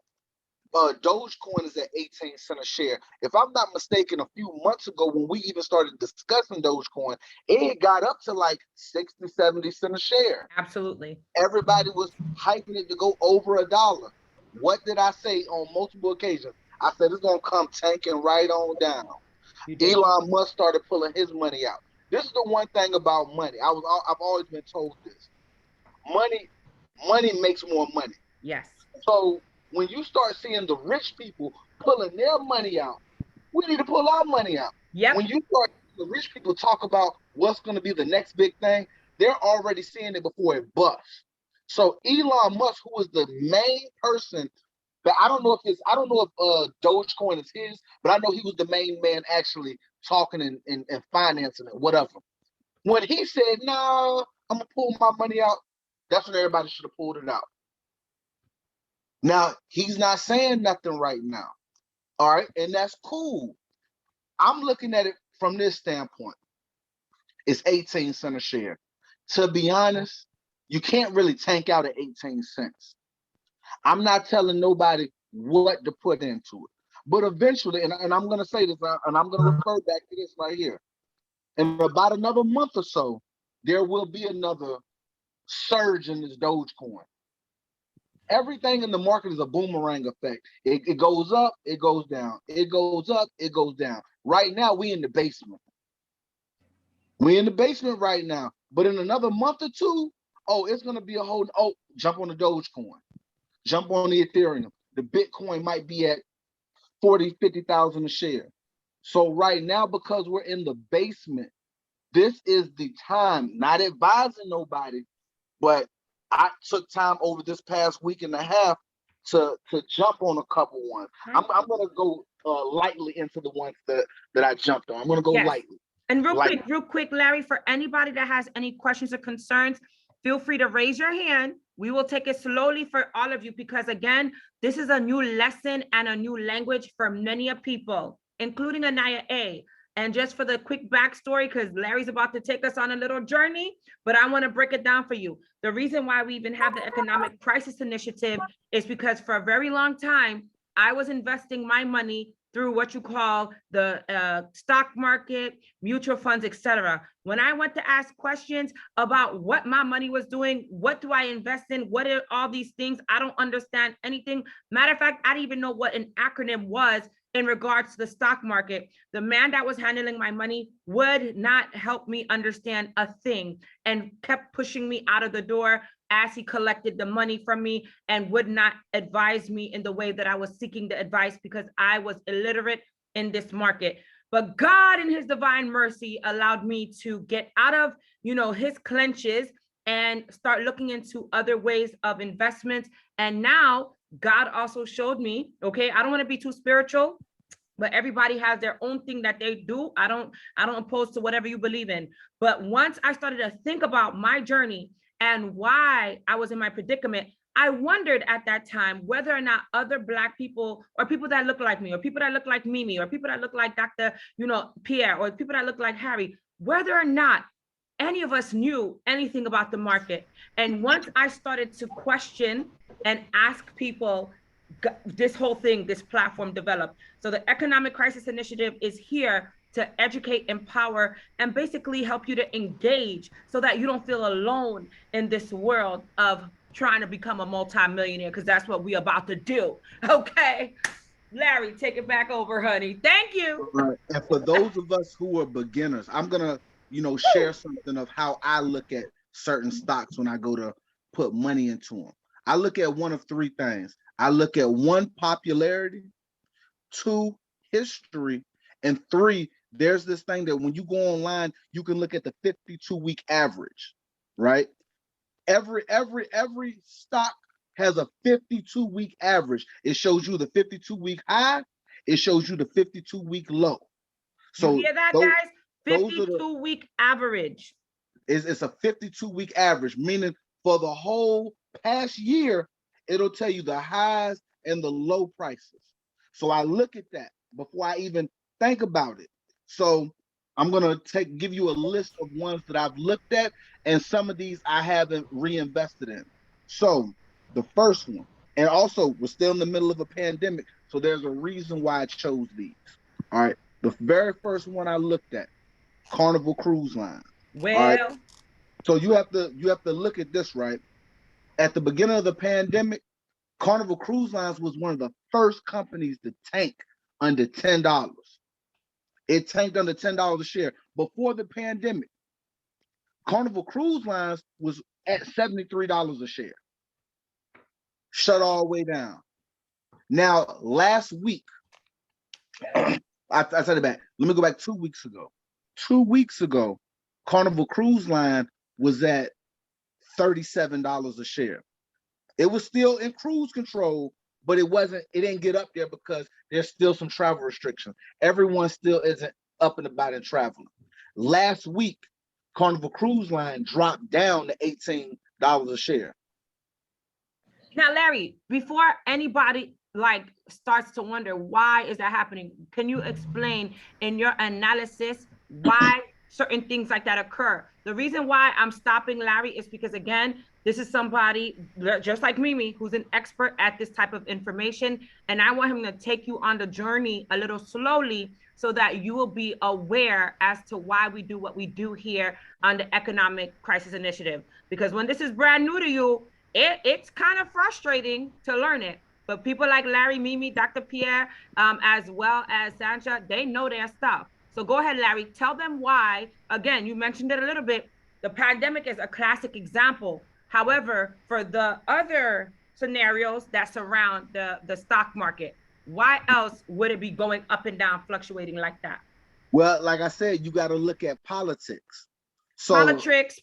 Dogecoin is at 18 cents a share. If I'm not mistaken, a few months ago when we even started discussing Dogecoin, it got up to like 60, 70 cents a share. Absolutely. Everybody was hyping it to go over $1. What did I say on multiple occasions? I said it's going to come tanking right on down. Elon Musk started pulling his money out. This is the one thing about money. I've always been told this. Money makes more money. Yes. So when you start seeing the rich people pulling their money out, we need to pull our money out. Yep. When you start the rich people talk about what's going to be the next big thing, they're already seeing it before it busts. So Elon Musk, who is the main person, but I don't know if Dogecoin is his, but I know he was the main man actually talking and financing it, whatever. When he said, "No, I'm gonna pull my money out," that's when everybody should have pulled it out. Now he's not saying nothing right now. All right, and that's cool. I'm looking at it from this standpoint. It's 18 cents a share. To be honest, you can't really tank out at 18 cents. I'm not telling nobody what to put into it. But eventually, and I'm going to say this, and I'm going to refer back to this right here. In about another month or so, there will be another surge in this Dogecoin. Everything in the market is a boomerang effect. It goes up, it goes down. It goes up, it goes down. Right now, we in the basement. We in the basement right now. But in another month or two, it's going to be a whole, jump on the Dogecoin. Jump on the Ethereum. The Bitcoin might be at 40, 50,000 a share. So right now, because we're in the basement, this is the time, not advising nobody, but I took time over this past week and a half to jump on a couple ones. I'm going to go lightly into the ones that I jumped on. I'm going to go lightly. And real quick, Larry, for anybody that has any questions or concerns, feel free to raise your hand. We will take it slowly for all of you, because again, this is a new lesson and a new language for many of people, including Anaya A. And just for the quick backstory, because Larry's about to take us on a little journey, but I want to break it down for you. The reason why we even have the Economic Crisis Initiative is because for a very long time, I was investing my money through what you call the stock market, mutual funds, etc. When I went to ask questions about what my money was doing, what do I invest in, what are all these things, I don't understand anything. Matter of fact, I didn't even know what an acronym was in regards to the stock market. The man that was handling my money would not help me understand a thing and kept pushing me out of the door as he collected the money from me and would not advise me in the way that I was seeking the advice, because I was illiterate in this market. But God in his divine mercy allowed me to get out of, his clenches and start looking into other ways of investments. And now God also showed me, okay, I don't want to be too spiritual, but everybody has their own thing that they do. I don't oppose to whatever you believe in. But once I started to think about my journey and why I was in my predicament, I wondered at that time whether or not other Black people or people that look like me or people that look like Mimi or people that look like Dr. Pierre or people that look like Harry, whether or not any of us knew anything about the market. And once I started to question and ask people, this whole thing, this platform developed. So the Economic Crisis Initiative is here to educate, empower, and basically help you to engage so that you don't feel alone in this world of trying to become a multimillionaire, because that's what we're about to do. Okay, Larry, take it back over, honey. Thank you. Right. And for those of us who are beginners, I'm gonna, share something of how I look at certain stocks when I go to put money into them. I look at one of three things. I look at 1, popularity, 2, history, and 3, there's this thing that when you go online, you can look at the 52-week average, right? Every stock has a 52-week average. It shows you the 52-week high. It shows you the 52-week low. So you hear that, guys? 52-week average. It's a 52-week average, meaning for the whole past year, it'll tell you the highs and the low prices. So I look at that before I even think about it. So I'm gonna give you a list of ones that I've looked at, and some of these I haven't reinvested in. So the first one, and also we're still in the middle of a pandemic, so there's a reason why I chose these. All right, the very first one I looked at, Carnival Cruise Line. Well, right? So you have to look at this, right? At the beginning of the pandemic, Carnival Cruise Lines was one of the first companies to tank under $10. It tanked under $10 a share. before the pandemic, Carnival Cruise Lines was at $73 a share. Shut all the way down. Now, last week, I said it back. Let me go back 2 weeks ago. 2 weeks ago, Carnival Cruise Line was at $37 a share. It was still in cruise control, but it didn't get up there because there's still some travel restrictions. Everyone still isn't up and about and traveling. Last week, Carnival Cruise Line dropped down to $18 a share. Now, Larry, before anybody starts to wonder why is that happening, can you explain in your analysis why certain things like that occur? The reason why I'm stopping Larry is because, again, this is somebody just like Mimi who's an expert at this type of information, and I want him to take you on the journey a little slowly so that you will be aware as to why we do what we do here on the Economic Crisis Initiative. Because when this is brand new to you, it's kind of frustrating to learn it. But people like Larry, Mimi, Dr. Pierre, as well as Sancha, they know their stuff. So go ahead, Larry, tell them why. Again, you mentioned it a little bit. The pandemic is a classic example. However, for the other scenarios that surround the stock market, why else would it be going up and down, fluctuating like that? Well, like I said, you got to look at politics. So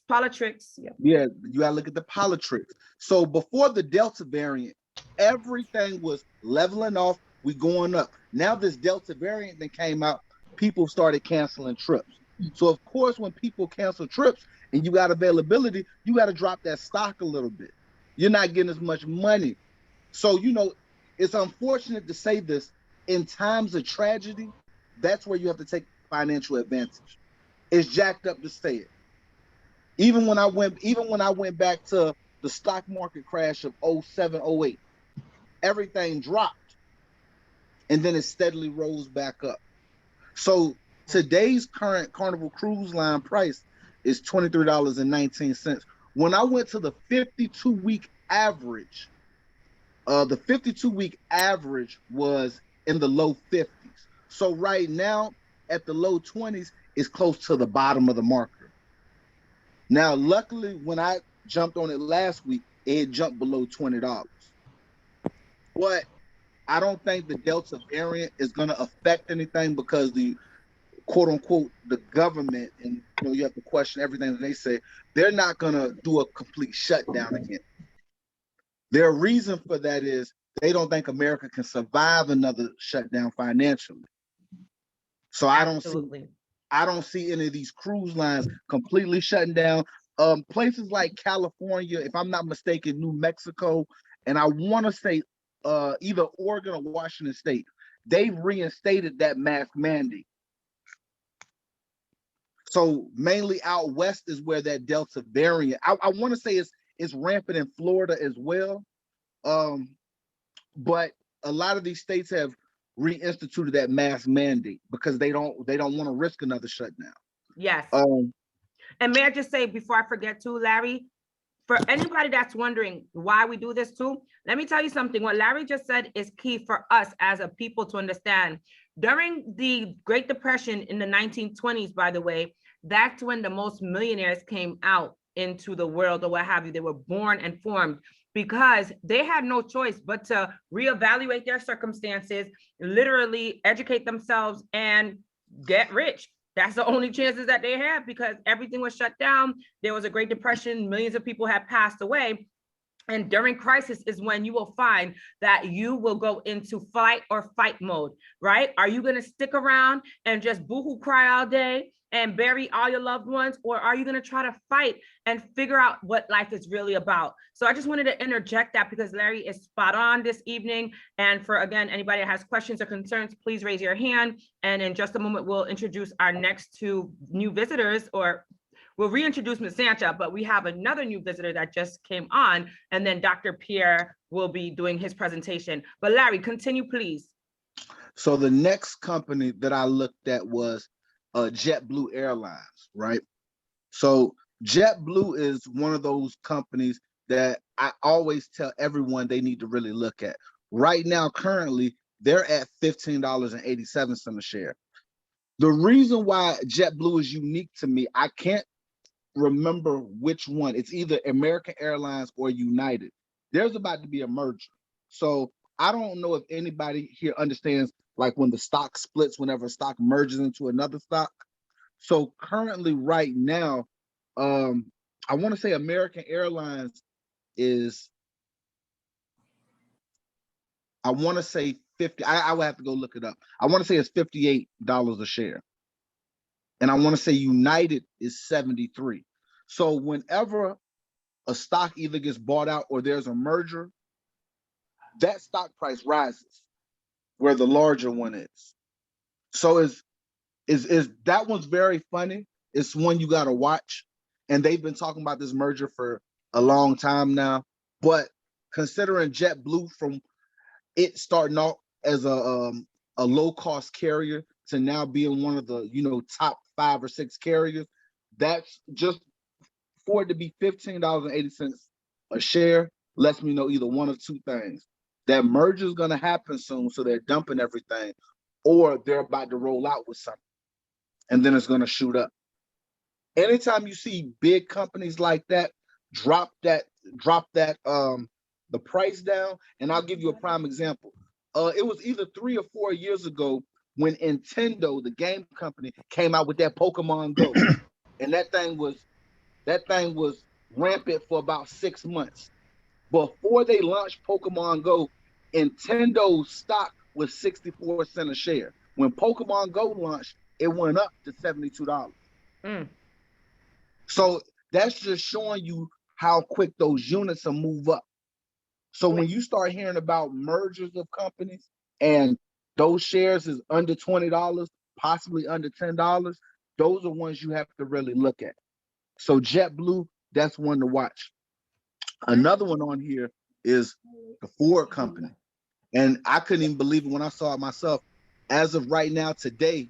Politics. Yeah, you got to look at the politics. So before the Delta variant, everything was leveling off. We going up. Now this Delta variant that came out, people started canceling trips. So of course, when people cancel trips and you got availability, you got to drop that stock a little bit. You're not getting as much money. So, it's unfortunate to say this, in times of tragedy, that's where you have to take financial advantage. It's jacked up to say it. Even when I went back to the stock market crash of 07, 08, everything dropped and then it steadily rose back up. So today's current Carnival Cruise Line price is $23.19. When I went to the 52-week average, the 52-week average was in the low 50s. So right now at the low 20s is close to the bottom of the market. Now, luckily, when I jumped on it last week, it jumped below $20. But I don't think the Delta variant is going to affect anything because the quote unquote, the government, and you have to question everything that they say, they're not going to do a complete shutdown again. Their reason for that is they don't think America can survive another shutdown financially. So I don't see any of these cruise lines completely shutting down. Places like California, if I'm not mistaken, New Mexico, and I want to say either Oregon or Washington State, they've reinstated that mask mandate. So mainly out west is where that Delta variant, I want to say it's rampant in Florida as well. But a lot of these states have reinstituted that mask mandate because they don't want to risk another shutdown. Yes. And may I just say before I forget too, Larry, for anybody that's wondering why we do this too, let me tell you something. What Larry just said is key for us as a people to understand. During the Great Depression in the 1920s, by the way, that's when the most millionaires came out into the world or what have you. They were born and formed because they had no choice but to reevaluate their circumstances, literally educate themselves and get rich. That's the only chances that they had because everything was shut down. There was a Great Depression. Millions of people had passed away. And during crisis is when you will find that you will go into flight or fight mode, right? Are you going to stick around and just boohoo cry all day and bury all your loved ones? Or are you going to try to fight and figure out what life is really about? So I just wanted to interject that because Larry is spot on this evening. And for, again, anybody that has questions or concerns, please raise your hand. And in just a moment, we'll introduce our next two new visitors, or we'll reintroduce Ms. Sancha, but we have another new visitor that just came on, and then Dr. Pierre will be doing his presentation. But Larry, continue, please. So the next company that I looked at was JetBlue Airlines, right? So JetBlue is one of those companies that I always tell everyone they need to really look at. Right now, currently, they're at $15.87 a share. The reason why JetBlue is unique to me, I can't remember which one. It's either American Airlines or United. There's about to be a merger. So I don't know if anybody here understands like when the stock splits, whenever a stock merges into another stock. So currently right now, I want to say American Airlines is, I want to say 50, I would have to go look it up. I want to say it's $58 a share. And I want to say United is 73. So whenever a stock either gets bought out or there's a merger, that stock price rises where the larger one is. So is that one's very funny. It's one you got to watch. And they've been talking about this merger for a long time now. But considering JetBlue, from it starting off as a low cost carrier to now being one of the top 5 or 6 carriers, that's just for it to be $15.80 a share lets me know either one of two things: that merger is going to happen soon, so they're dumping everything, or they're about to roll out with something, and then it's going to shoot up. Anytime you see big companies like that drop that the price down, and I'll give you a prime example. It was either 3 or 4 years ago when Nintendo, the game company, came out with that Pokemon Go, and that thing was rampant for about 6 months. Before they launched Pokemon Go, Nintendo's stock was 64 cents a share. When Pokemon Go launched, it went up to $72. So that's just showing you how quick those units will move up. So when you start hearing about mergers of companies and those shares is under $20, possibly under $10, those are ones you have to really look at. So JetBlue, that's one to watch. Another one on here is the Ford company. And I couldn't even believe it when I saw it myself. As of right now, today,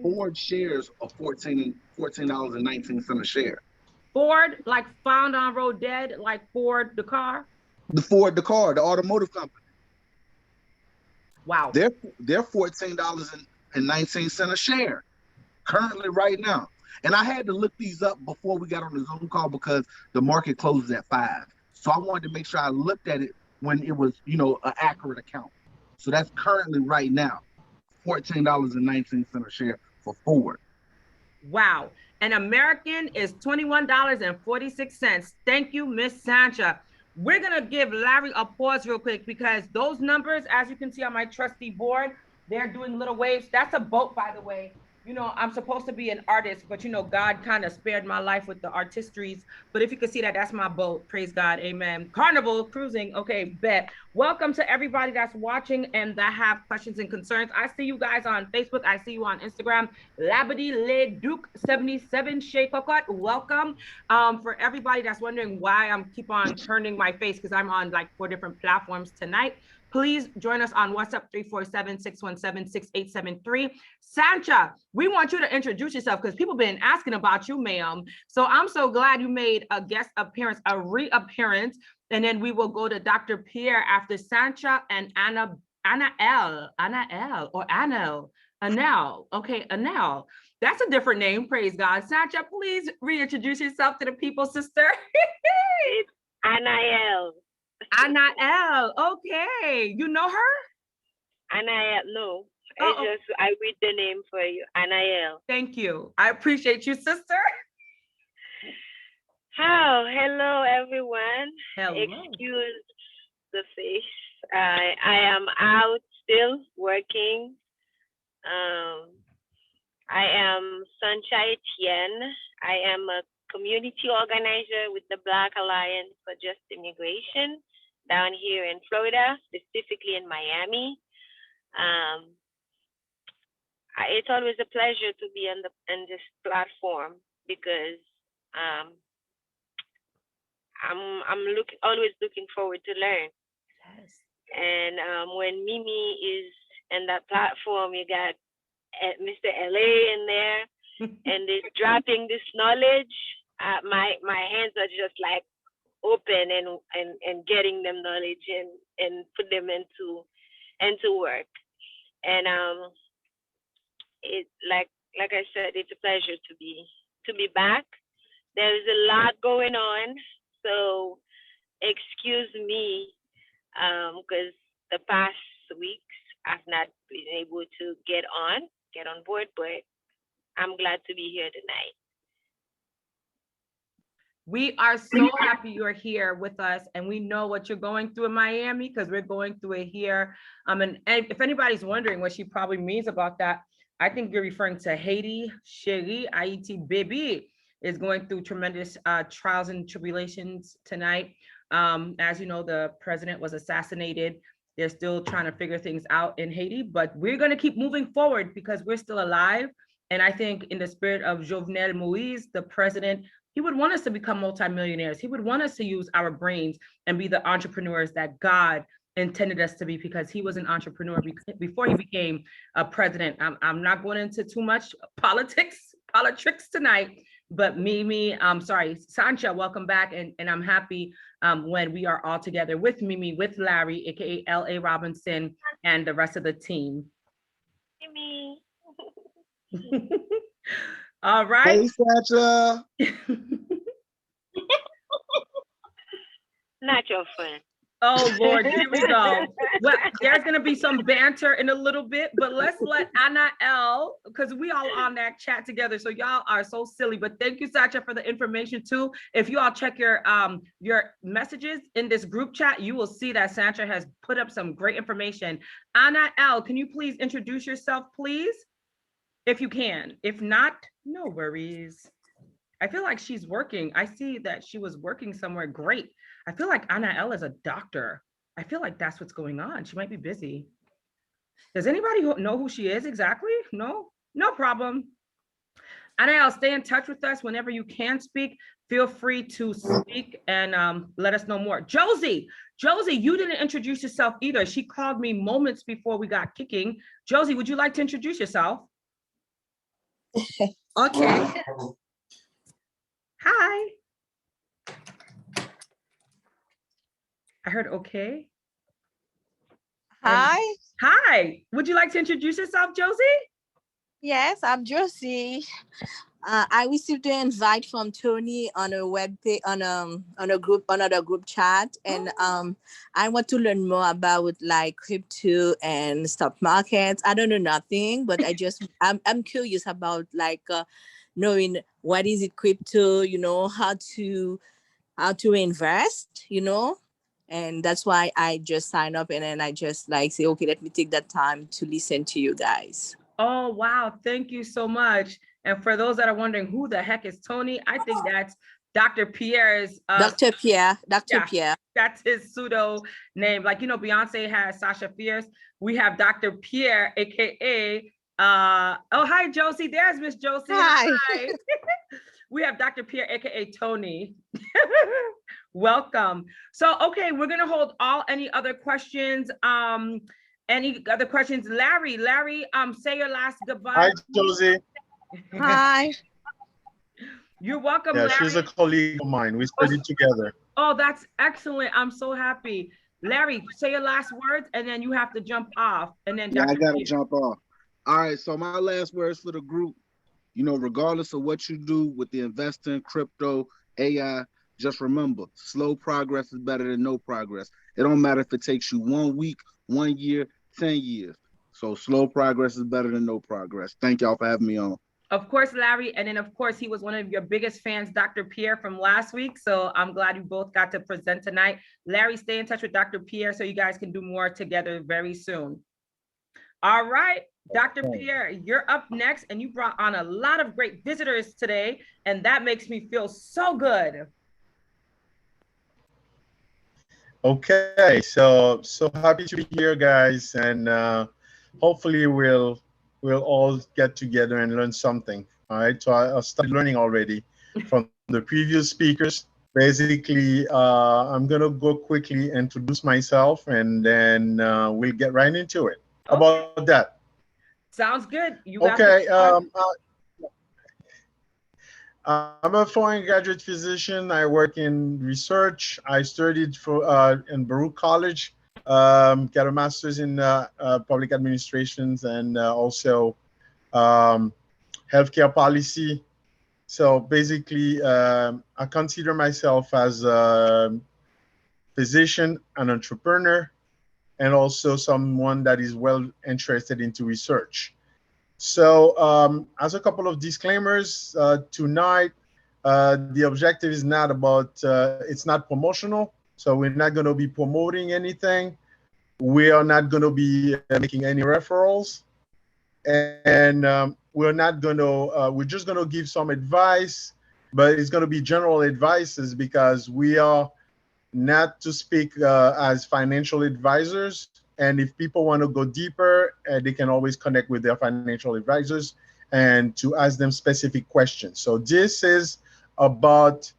Ford shares are $14.19 a share. Ford, like found on road dead, like Ford, the car? The Ford, the car, the automotive company. Wow. They're $14.19 a share currently right now. And I had to look these up before we got on the Zoom call because the market closes at 5. So I wanted to make sure I looked at it when it was, an accurate account. So that's currently right now, $14.19 a share for Ford. Wow. An American is $21.46. Thank you, Miss Sancha. We're going to give Larry a pause real quick because those numbers, as you can see on my trusty board, they're doing little waves. That's a boat, by the way. I'm supposed to be an artist, but God kind of spared my life with the artistries. But if you can see that, that's my boat. Praise God. Amen. Carnival cruising. Okay, bet. Welcome to everybody that's watching and that have questions and concerns. I see you guys on Facebook. I see you on Instagram. Labadee Le Duke 77 Shea Cocotte. Welcome. For everybody that's wondering why I'm keep on turning my face, because I'm on like 4 different platforms tonight. Please join us on WhatsApp 347-617-6873. Sancha, we want you to introduce yourself because people have been asking about you, ma'am. So I'm so glad you made a guest appearance, a reappearance, and then we will go to Dr. Pierre after Sancha and Anel. Okay, Anel. That's a different name, praise God. Sancha, please reintroduce yourself to the people, sister. It's Anael. Anael, okay. You know her? Anael, no. Oh, I read the name for you. Anael. Thank you. I appreciate you, sister. Hello, everyone. Hello. Excuse the face. I am out still working. I am Sancha Etienne. I am a community organizer with the Black Alliance for Just Immigration down here in Florida, specifically in Miami. It's always a pleasure to be on this platform because I'm always looking forward to learn. Yes. And when Mimi is in that platform, you got Mr. LA in there, and is dropping this knowledge. My hands are just like open and getting them knowledge and put them into work. And it's like like I said, it's a pleasure to be back. There's a lot going on, so excuse me, because the past weeks I've not been able to get on board, but I'm glad to be here tonight. We are so happy you're here with us, and we know what you're going through in Miami because we're going through it here. And if anybody's wondering what she probably means about that, I think you're referring to Haiti. Chérie, Haiti, baby, is going through tremendous trials and tribulations tonight. As you know, the president was assassinated. They're still trying to figure things out in Haiti, but we're going to keep moving forward because we're still alive. And I think in the spirit of Jovenel Moïse, the president, he would want us to become multimillionaires. He would want us to use our brains and be the entrepreneurs that God intended us to be, because he was an entrepreneur before he became a president. I'm not going into too much politics tonight, but Mimi, Sancha, welcome back. And I'm happy when we are all together with Mimi, with Larry, AKA L.A. Robinson, and the rest of the team. Mimi. All right. Hey, Satcha. Not your friend. Oh Lord, here we go. Well, there's gonna be some banter in a little bit, but let's let Anna L, because we all on that chat together. So y'all are so silly. But thank you, Satcha, for the information too. If you all check your messages in this group chat, you will see that Satcha has put up some great information. Anna L, can you please introduce yourself, please? If you can. If not, no worries. I feel like she's working. I see that she was working somewhere great. I feel like Anna L is a doctor. I feel like that's what's going on. She might be busy. Does anybody know who she is exactly? No? No problem. Anna L, stay in touch with us whenever you can speak. Feel free to speak and let us know more. Josie, you didn't introduce yourself either. She called me moments before we got kicking. Josie, would you like to introduce yourself? Okay. Hi. I heard okay. Hi. Hi. Would you like to introduce yourself, Josie? Yes, I'm Josie. I received an invite from Tony on a web page, on another group chat, and I want to learn more about like crypto and stock markets. I don't know nothing, but I'm curious about like knowing what is it crypto, you know, how to invest, you know. And that's why I just sign up, and then I just like say, okay, let me take that time to listen to you guys. Oh, wow. Thank you so much. And for those that are wondering who the heck is Tony, I think that's Dr. Pierre's. Dr. Pierre. Pierre. That's his pseudo name. Like, you know, Beyonce has Sasha Fierce. We have Dr. Pierre, AKA, oh, hi, Josie. There's Miss Josie. Hi. We have Dr. Pierre, AKA Tony. Welcome. So, okay, we're gonna hold any other questions. Any other questions? Larry, say your last goodbye. Hi, Josie. Hi. You're welcome, Yeah, Larry. she's a colleague of mine. We studied together. Oh, that's excellent. I'm so happy. Larry, say your last words, and then you have to jump off. And then Yeah, I gotta Pierre. jump off. All right, so my last words for the group, you know, regardless of what you do with the investing, crypto, AI, just remember, slow progress is better than no progress. It don't matter if it takes you 1 week, 1 year, 10 years. So slow progress is better than no progress. Thank y'all for having me on. Of course, Larry. And then, of course, he was one of your biggest fans, Dr. Pierre, from last week. So I'm glad you both got to present tonight. Larry, stay in touch with Dr. Pierre so you guys can do more together very soon. All right, Dr. Pierre, you're up next, and you brought on a lot of great visitors today, and that makes me feel so good. Okay, so happy to be here, guys, and hopefully we'll all get together and learn something. All right, so I started learning already from the previous speakers. Basically, I'm gonna go quickly introduce myself, and then we'll get right into it. How about that? Sounds good. Okay. I'm a foreign graduate physician. I work in research. I studied in Baruch College, got a master's in public administrations, and also healthcare policy. So basically, I consider myself as a physician, an entrepreneur, and also someone that is well interested into research. So as a couple of disclaimers, tonight, the objective is not about, it's not promotional. So we're not going to be promoting anything. We are not going to be making any referrals. And we're not going to, we're just going to give some advice, but it's going to be general advices because we are not to speak as financial advisors. And if people want to go deeper, they can always connect with their financial advisors and to ask them specific questions. So this is about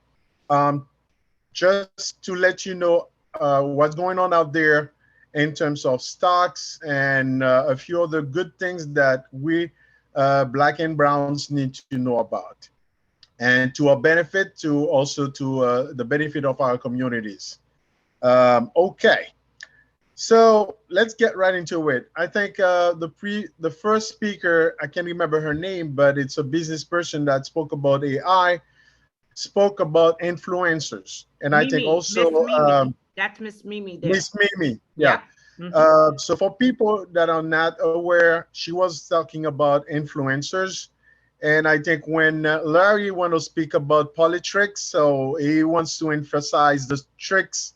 just to let you know what's going on out there in terms of stocks and a few other good things that we Black and Browns need to know about. And to our benefit, to also to the benefit of our communities. Okay. So let's get right into it. I think the first speaker, I can't remember her name, but it's a business person that spoke about AI, spoke about influencers, and I think Mimi, also Miss Mimi. That's Miss Mimi there. Miss Mimi, yeah. So for people that are not aware, she was talking about influencers, and I think when Larry wants to speak about politics, so he wants to emphasize the tricks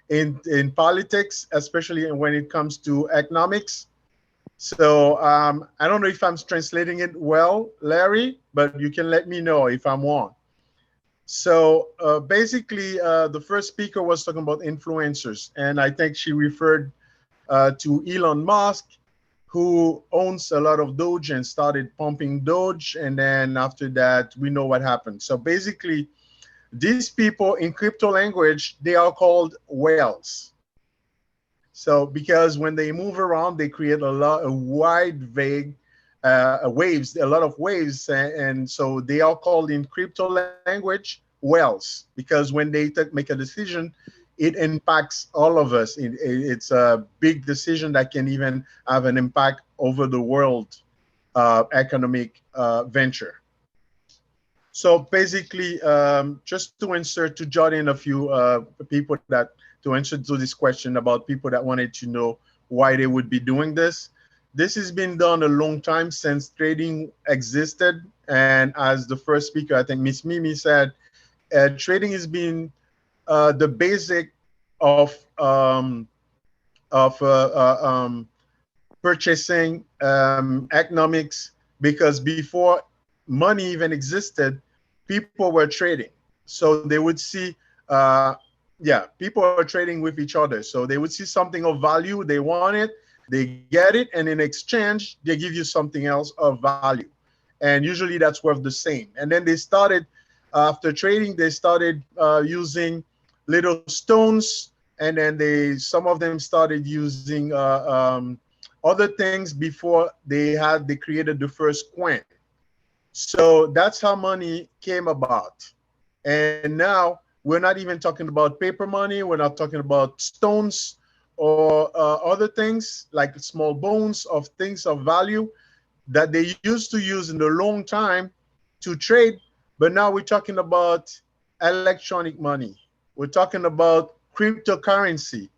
in politics, especially when it comes to economics. So I don't know if I'm translating it well, Larry, but you can let me know if I'm wrong. So basically, the first speaker was talking about influencers, and I think she referred to Elon Musk, who owns a lot of Doge and started pumping Doge, and then after that, we know what happened. So basically, these people in crypto language, they are called whales. So because when they move around, they create a lot of wide vague waves, a lot of waves. And so they are called in crypto language whales, because when they make a decision, it impacts all of us. It's a big decision that can even have an impact over the world economic venture. So basically, just to jot in a few people that to answer to this question about people that wanted to know why they would be doing this. This has been done a long time since trading existed. And as the first speaker, I think Miss Mimi said, trading has been the basic of purchasing economics, because before money even existed, people were trading. So they would see, people are trading with each other. So they would see something of value, they want it, they get it, and in exchange, they give you something else of value. And usually that's worth the same. And then they started, after trading, they started using little stones, and then some of them started using other things before they created the first coin. So that's how money came about. And now we're not even talking about paper money. We're not talking about stones or other things like small bones of things of value that they used to use in the long time to trade. But now we're talking about electronic money. We're talking about cryptocurrency.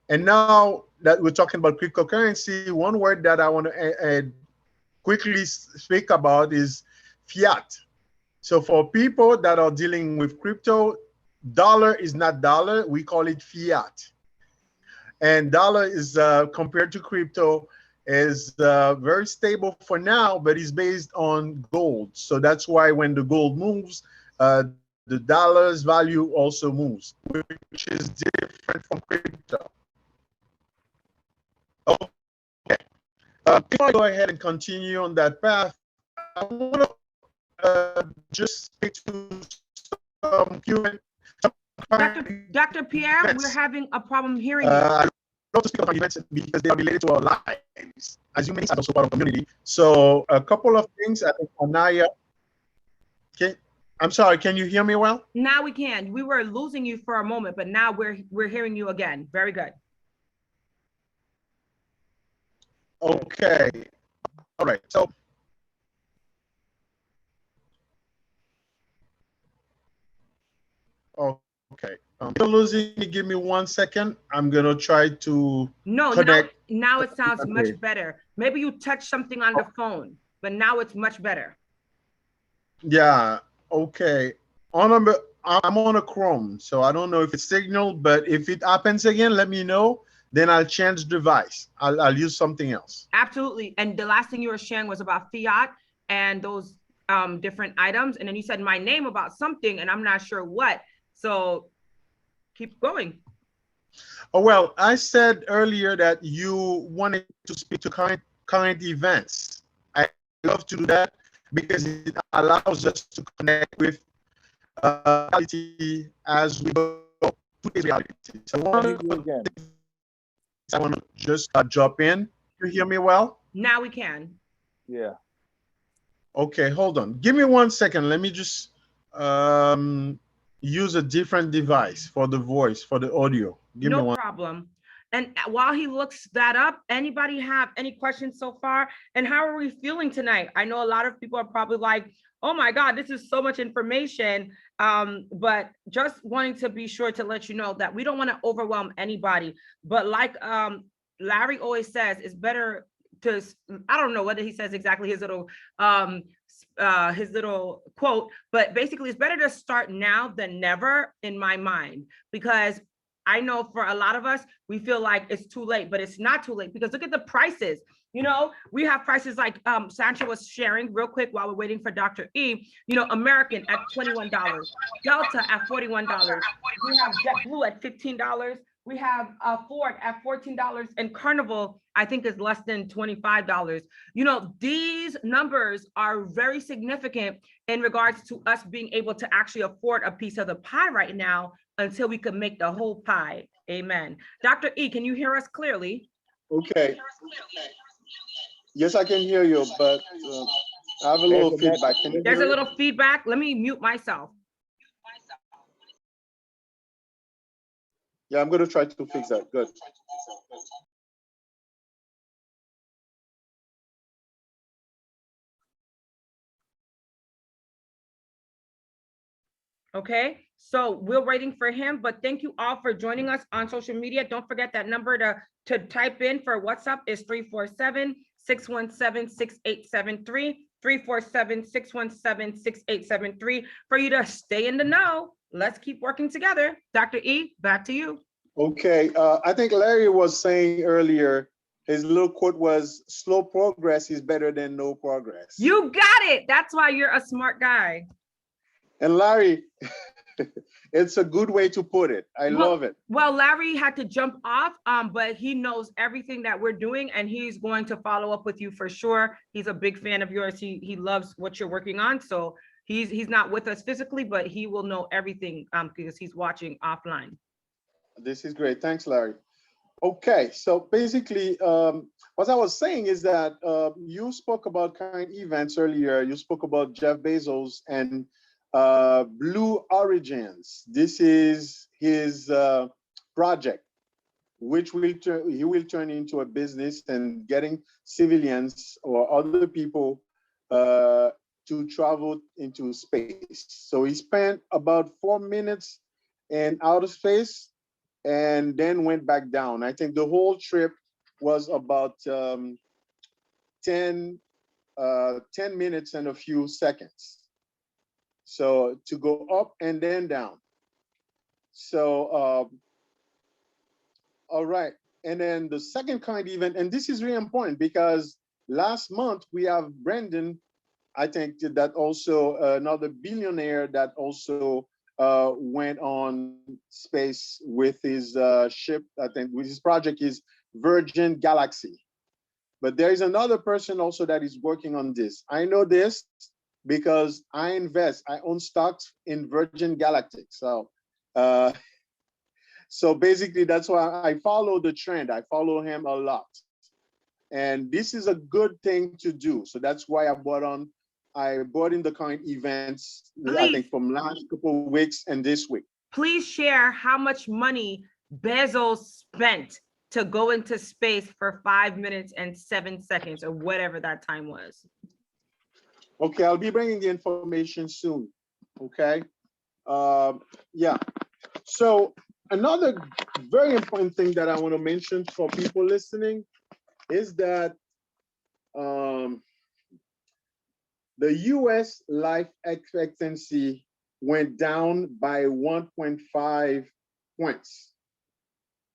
And now that we're talking about cryptocurrency, one word that I want to quickly speak about is fiat. So for people that are dealing with crypto, dollar is not dollar, we call it fiat. And dollar is compared to crypto is very stable for now, but it's based on gold. So that's why when the gold moves, the dollar's value also moves, which is different from crypto. Okay. Before I go ahead and continue on that path, I want to just speak to some Q&A. Dr. Pierre, Yes. we're having a problem hearing you. I love to speak about events because they are related to our lives. As you may know, also part of the community. So a couple of things. I think Anaya. Okay, I'm sorry. Can you hear me well? Now we can. We were losing you for a moment, but now we're hearing you again. Very good. Okay. All right. So Okay. You're losing me. Give me 1 second. I'm gonna try to No, connect. now it sounds much Okay. better. Maybe you touched something on the phone, but now it's much better. Yeah. Okay. I'm on a Chrome, so I don't know if it's signal, but if it happens again, let me know. Then I'll change device. I'll use something else. Absolutely. And the last thing you were sharing was about fiat and those different items. And then you said my name about something, and I'm not sure what. So keep going. Oh, well, I said earlier that you wanted to speak to current events. I love to do that because it allows us to connect with reality as we go to today's reality. So I want to just jump in. You hear me well? Now we can. Yeah. Okay, hold on. Give me 1 second. Let me just use a different device for the voice, for the audio. Give me No one. problem. And while he looks that up, anybody have any questions so far? And how are we feeling tonight? I know a lot of people are probably like, oh my God, this is so much information. But just wanting to be sure to let you know that we don't want to overwhelm anybody. But like Larry always says, it's better to, I don't know whether he says exactly his little quote, but basically it's better to start now than never in my mind, because I know for a lot of us, we feel like it's too late, but it's not too late, because look at the prices. You know, we have prices like Sancho was sharing real quick while we're waiting for Dr. E, you know, American at $21, Delta at $41. We have JetBlue at $15. We have Ford at $14, and Carnival, I think, is less than $25. You know, these numbers are very significant in regards to us being able to actually afford a piece of the pie right now until we can make the whole pie. Amen. Dr. E, can you hear us clearly? Okay. Yes, I can hear you, but I have a little feedback. There's a little feedback. Let me mute myself. Yeah, I'm going to try to fix that. Good. Okay, so we're waiting for him, but thank you all for joining us on social media. Don't forget that number to type in for WhatsApp is 347-617-6873, 347-617-6873 for you to stay in the know. Let's keep working together. Dr. E, back to you. Okay, I think Larry was saying earlier, his little quote was, slow progress is better than no progress. You got it. That's why you're a smart guy. And Larry, it's a good way to put it. I love it. Well, Larry had to jump off, but he knows everything that we're doing, and he's going to follow up with you for sure. He's a big fan of yours. He loves what you're working on. So he's not with us physically, but he will know everything because he's watching offline. This is great. Thanks, Larry. Okay, so basically, what I was saying is that you spoke about current events earlier. You spoke about Jeff Bezos and Blue Origins. This is his project, which he will turn into a business and getting civilians or other people to travel into space. So he spent about 4 minutes in outer space and then went back down. I think the whole trip was about 10 minutes and a few seconds. So to go up and then down. So, all right. And then the second kind event, and this is really important because last month we have Brendan, I think that also another billionaire that also went on space with his ship. I think with his project is Virgin Galaxy. But there is another person also that is working on this. I know this because I own stocks in Virgin Galactic. So, so basically that's why I follow the trend. I follow him a lot. And this is a good thing to do. So that's why I brought in the current events, I think from last couple of weeks and this week. Please share how much money Bezos spent to go into space for 5 minutes and 7 seconds or whatever that time was. Okay, I'll be bringing the information soon. Okay. Yeah. So another very important thing that I want to mention for people listening is that the US life expectancy went down by 1.5 points.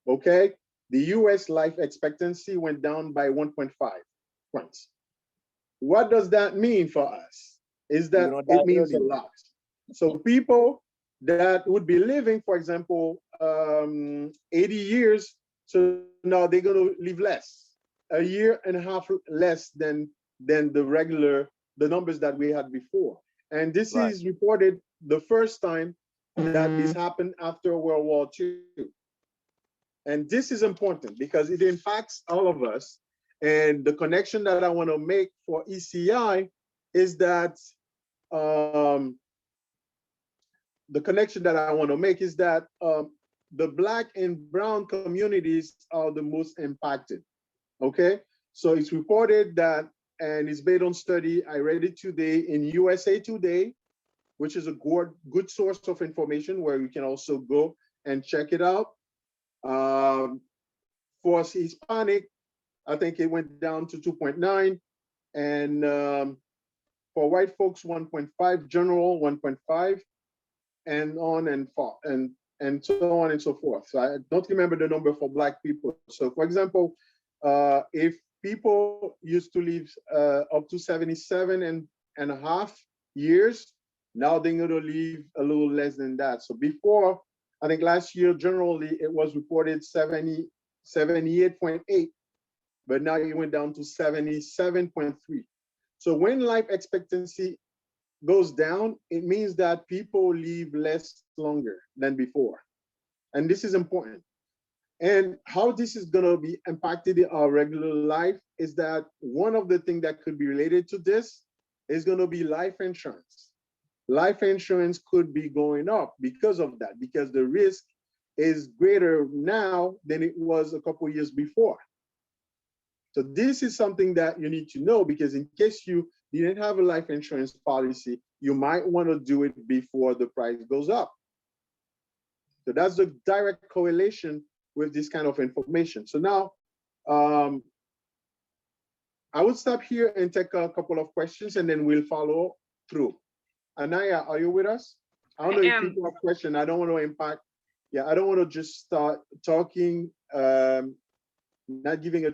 Okay? The US life expectancy went down by 1.5 points. What does that mean for us? Is that it means a lot. So people that would be living, for example, 80 years, so now they're going to live less, a year and a half less than the numbers that we had before. And this is reported the first time that this happened after World War II. And this is important because it impacts all of us. And the connection that I want to make for ECI is that the Black and brown communities are the most impacted. Okay, so it's reported that, and it's based on study. I read it today in USA Today, which is a good source of information where you can also go and check it out. For Hispanic, I think it went down to 2.9, and for white folks 1.5, general 1.5, and on and so on and so forth. So I don't remember the number for Black people. So for example, if people used to live up to 77 and a half years, now they're going to live a little less than that. So before, I think last year, generally, it was reported 78.8, but now it went down to 77.3. So when life expectancy goes down, it means that people live less longer than before. And this is important. And how this is going to be impacted in our regular life is that one of the things that could be related to this is going to be life insurance. Life insurance could be going up because of that, because the risk is greater now than it was a couple of years before. So this is something that you need to know, because in case you didn't have a life insurance policy, you might want to do it before the price goes up. So that's the direct correlation with this kind of information. So now, I would stop here and take a couple of questions, and then we'll follow through. Anaya, are you with us? I don't know if people have questions. I don't want to impact. Yeah, I don't want to just start talking, not giving an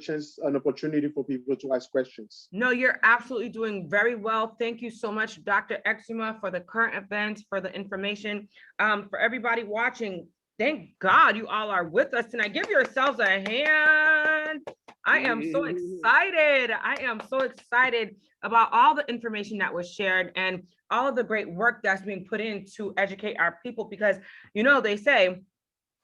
opportunity for people to ask questions. No, you're absolutely doing very well. Thank you so much, Dr. Exuma, for the current events, for the information. For everybody watching, thank God you all are with us tonight. Give yourselves a hand. I am so excited. I am so excited about all the information that was shared and all of the great work that's being put in to educate our people, because, you know, they say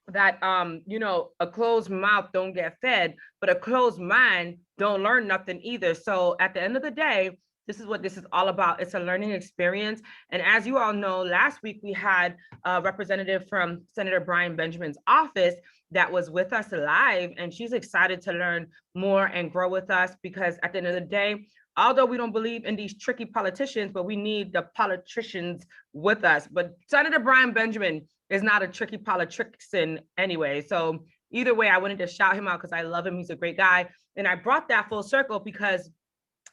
that, you know, a closed mouth don't get fed, but a closed mind don't learn nothing either. So at the end of the day, this is what this is all about. It's a learning experience. And as you all know, last week we had a representative from Senator Brian Benjamin's office that was with us live, and she's excited to learn more and grow with us, because at the end of the day, although we don't believe in these tricky politicians, but we need the politicians with us. But Senator Brian Benjamin is not a tricky politician anyway. So either way, I wanted to shout him out because I love him. He's a great guy. And I brought that full circle because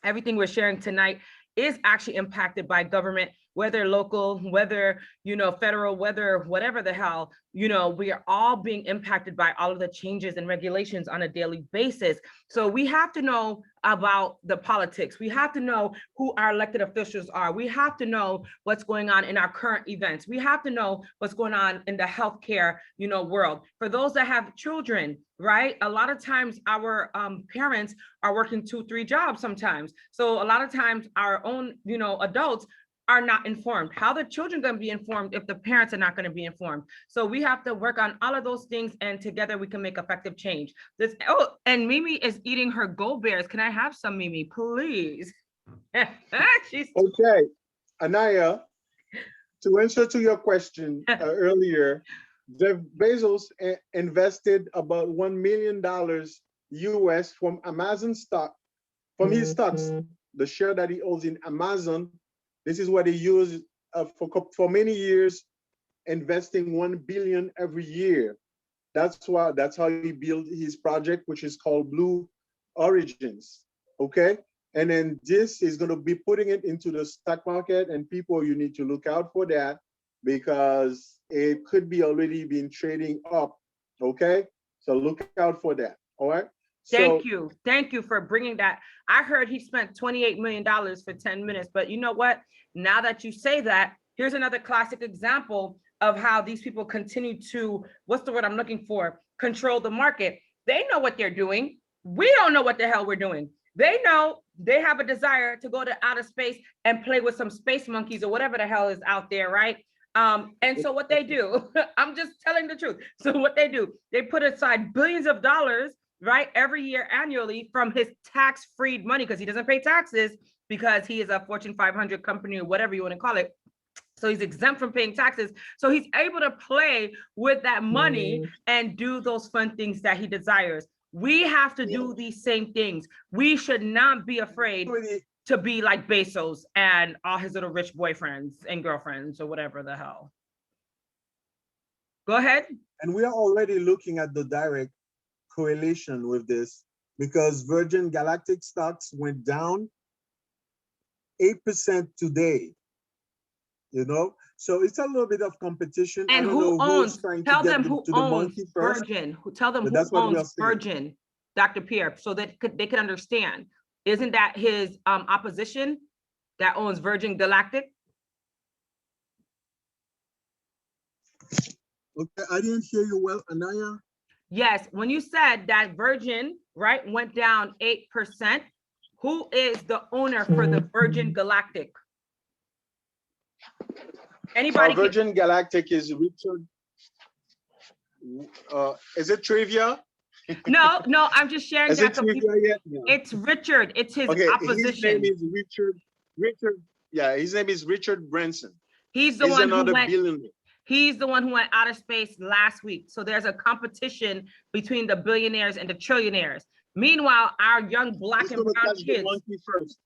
everything we're sharing tonight is actually impacted by government, whether local, whether, you know, federal, whether whatever the hell, you know, we are all being impacted by all of the changes and regulations on a daily basis. So we have to know about the politics. We have to know who our elected officials are. We have to know what's going on in our current events. We have to know what's going on in the healthcare, you know, world. For those that have children, right? A lot of times our parents are working 2-3 jobs sometimes. So a lot of times our own, you know, adults are not informed. How the children going to be informed if the parents are not going to be informed? So we have to work on all of those things, and together we can make effective change. Oh, and Mimi is eating her Go Bears. Can I have some, Mimi, please? She's okay. Anaya, to answer to your question earlier, Jeff Bezos invested about $1 million US from Amazon stock, from his stocks, the share that he owns in Amazon. This is what he used for many years investing 1 billion every year. That's how he built his project, which is called Blue Origins. Okay. And then this is going to be putting it into the stock market, and people, you need to look out for that because it could be already been trading up. Okay. So look out for that. All right. Thank you. Thank you for bringing that. I heard he spent $28 million for 10 minutes, but you know what? Now that you say that, here's another classic example of how these people continue to, what's the word I'm looking for? Control the market. They know what they're doing. We don't know what the hell we're doing. They know they have a desire to go to outer space and play with some space monkeys or whatever the hell is out there, right? And so what they do, I'm just telling the truth. So what they do, they put aside billions of dollars, right, every year annually from his tax-free money, because he doesn't pay taxes because he is a Fortune 500 company or whatever you want to call it. So he's exempt from paying taxes. So he's able to play with that money and do those fun things that he desires. We have to do these same things. We should not be afraid to be like Bezos and all his little rich boyfriends and girlfriends or whatever the hell. Go ahead. And we are already looking at the direct correlation with this because Virgin Galactic stocks went down 8% today. You know, so it's a little bit of competition. And who owns? Tell them who owns Virgin. Tell them who owns Virgin, Dr. Pierre, so that they could understand. Isn't that his opposition that owns Virgin Galactic? Okay, I didn't hear you well, Anaya. Yes, when you said that Virgin, right, went down 8%, who is the owner for the Virgin Galactic? Anybody? Virgin Galactic is Richard. Is it trivia? No, I'm just sharing is that. It trivia yet? No. It's Richard. It's his opposition. His name is Richard. Yeah, his name is Richard Branson. He's the one who went. Billionaire. He's the one who went out of space last week. So there's a competition between the billionaires and the trillionaires. Meanwhile, our young black and brown kids. Monkey first.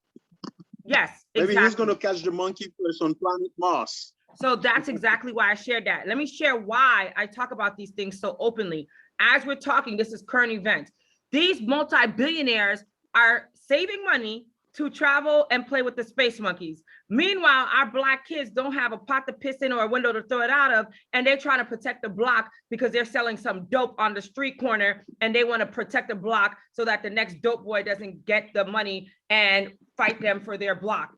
Yes, maybe he's going to catch the monkey first on planet Mars. So that's exactly why I shared that. Let me share why I talk about these things so openly. As we're talking, this is current event. These multi-billionaires are saving money to travel and play with the space monkeys. Meanwhile, our black kids don't have a pot to piss in or a window to throw it out of, and they're trying to protect the block because they're selling some dope on the street corner, and they want to protect the block so that the next dope boy doesn't get the money and fight them for their block.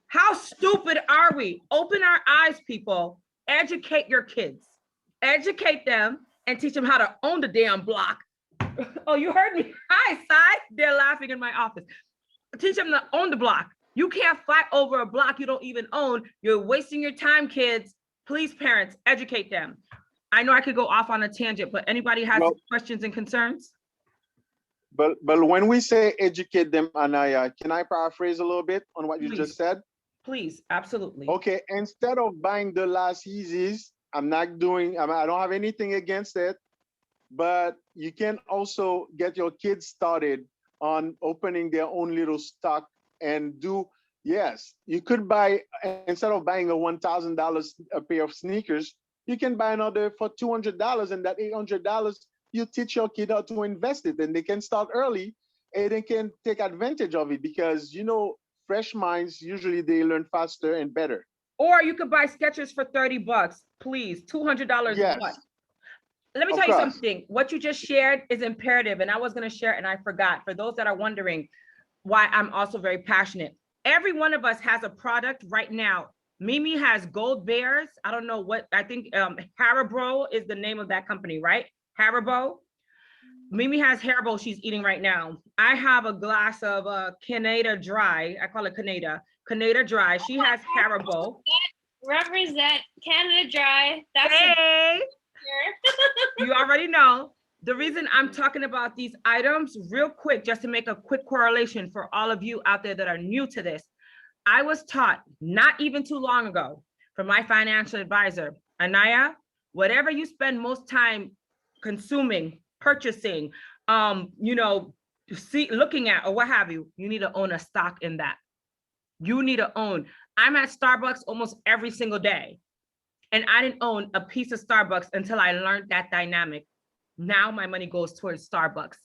How stupid are we? Open our eyes, people. Educate your kids. Educate them and teach them how to own the damn block. Oh, you heard me. Hi, Sai. They're laughing in my office. Teach them to own the block. You can't fight over a block you don't even own. You're wasting your time, kids. Please, parents, educate them. I know I could go off on a tangent, but anybody has questions and concerns? But when we say educate them, Anaya, can I paraphrase a little bit on what you just said? Please, absolutely. Okay, instead of buying the last Yeezys, I don't have anything against it, but you can also get your kids started on opening their own little stock and you could buy, instead of buying a $1,000 a pair of sneakers, you can buy another for $200, and that $800, you teach your kid how to invest it, and they can start early and they can take advantage of it because, fresh minds, usually they learn faster and better. Or you could buy Skechers for $30, please, $200. Yes. What? Let me tell you something. What you just shared is imperative, and I was going to share it and I forgot. For those that are wondering why I'm also very passionate, every one of us has a product right now. Mimi has Gold Bears. I don't know what, I think Haribo is the name of that company, right? Haribo. Mimi has Haribo she's eating right now. I have a glass of Canada Dry. I call it Canada Dry. She has Haribo. Represent Canada Dry. That's hey. You already know. The reason I'm talking about these items real quick, just to make a quick correlation for all of you out there that are new to this. I was taught not even too long ago from my financial advisor, Anaya, whatever you spend most time consuming, purchasing, looking at or what have you, you need to own a stock in that. You need to own. I'm at Starbucks almost every single day. and I didn't own a piece of Starbucks until I learned that dynamic. Now my money goes towards Starbucks.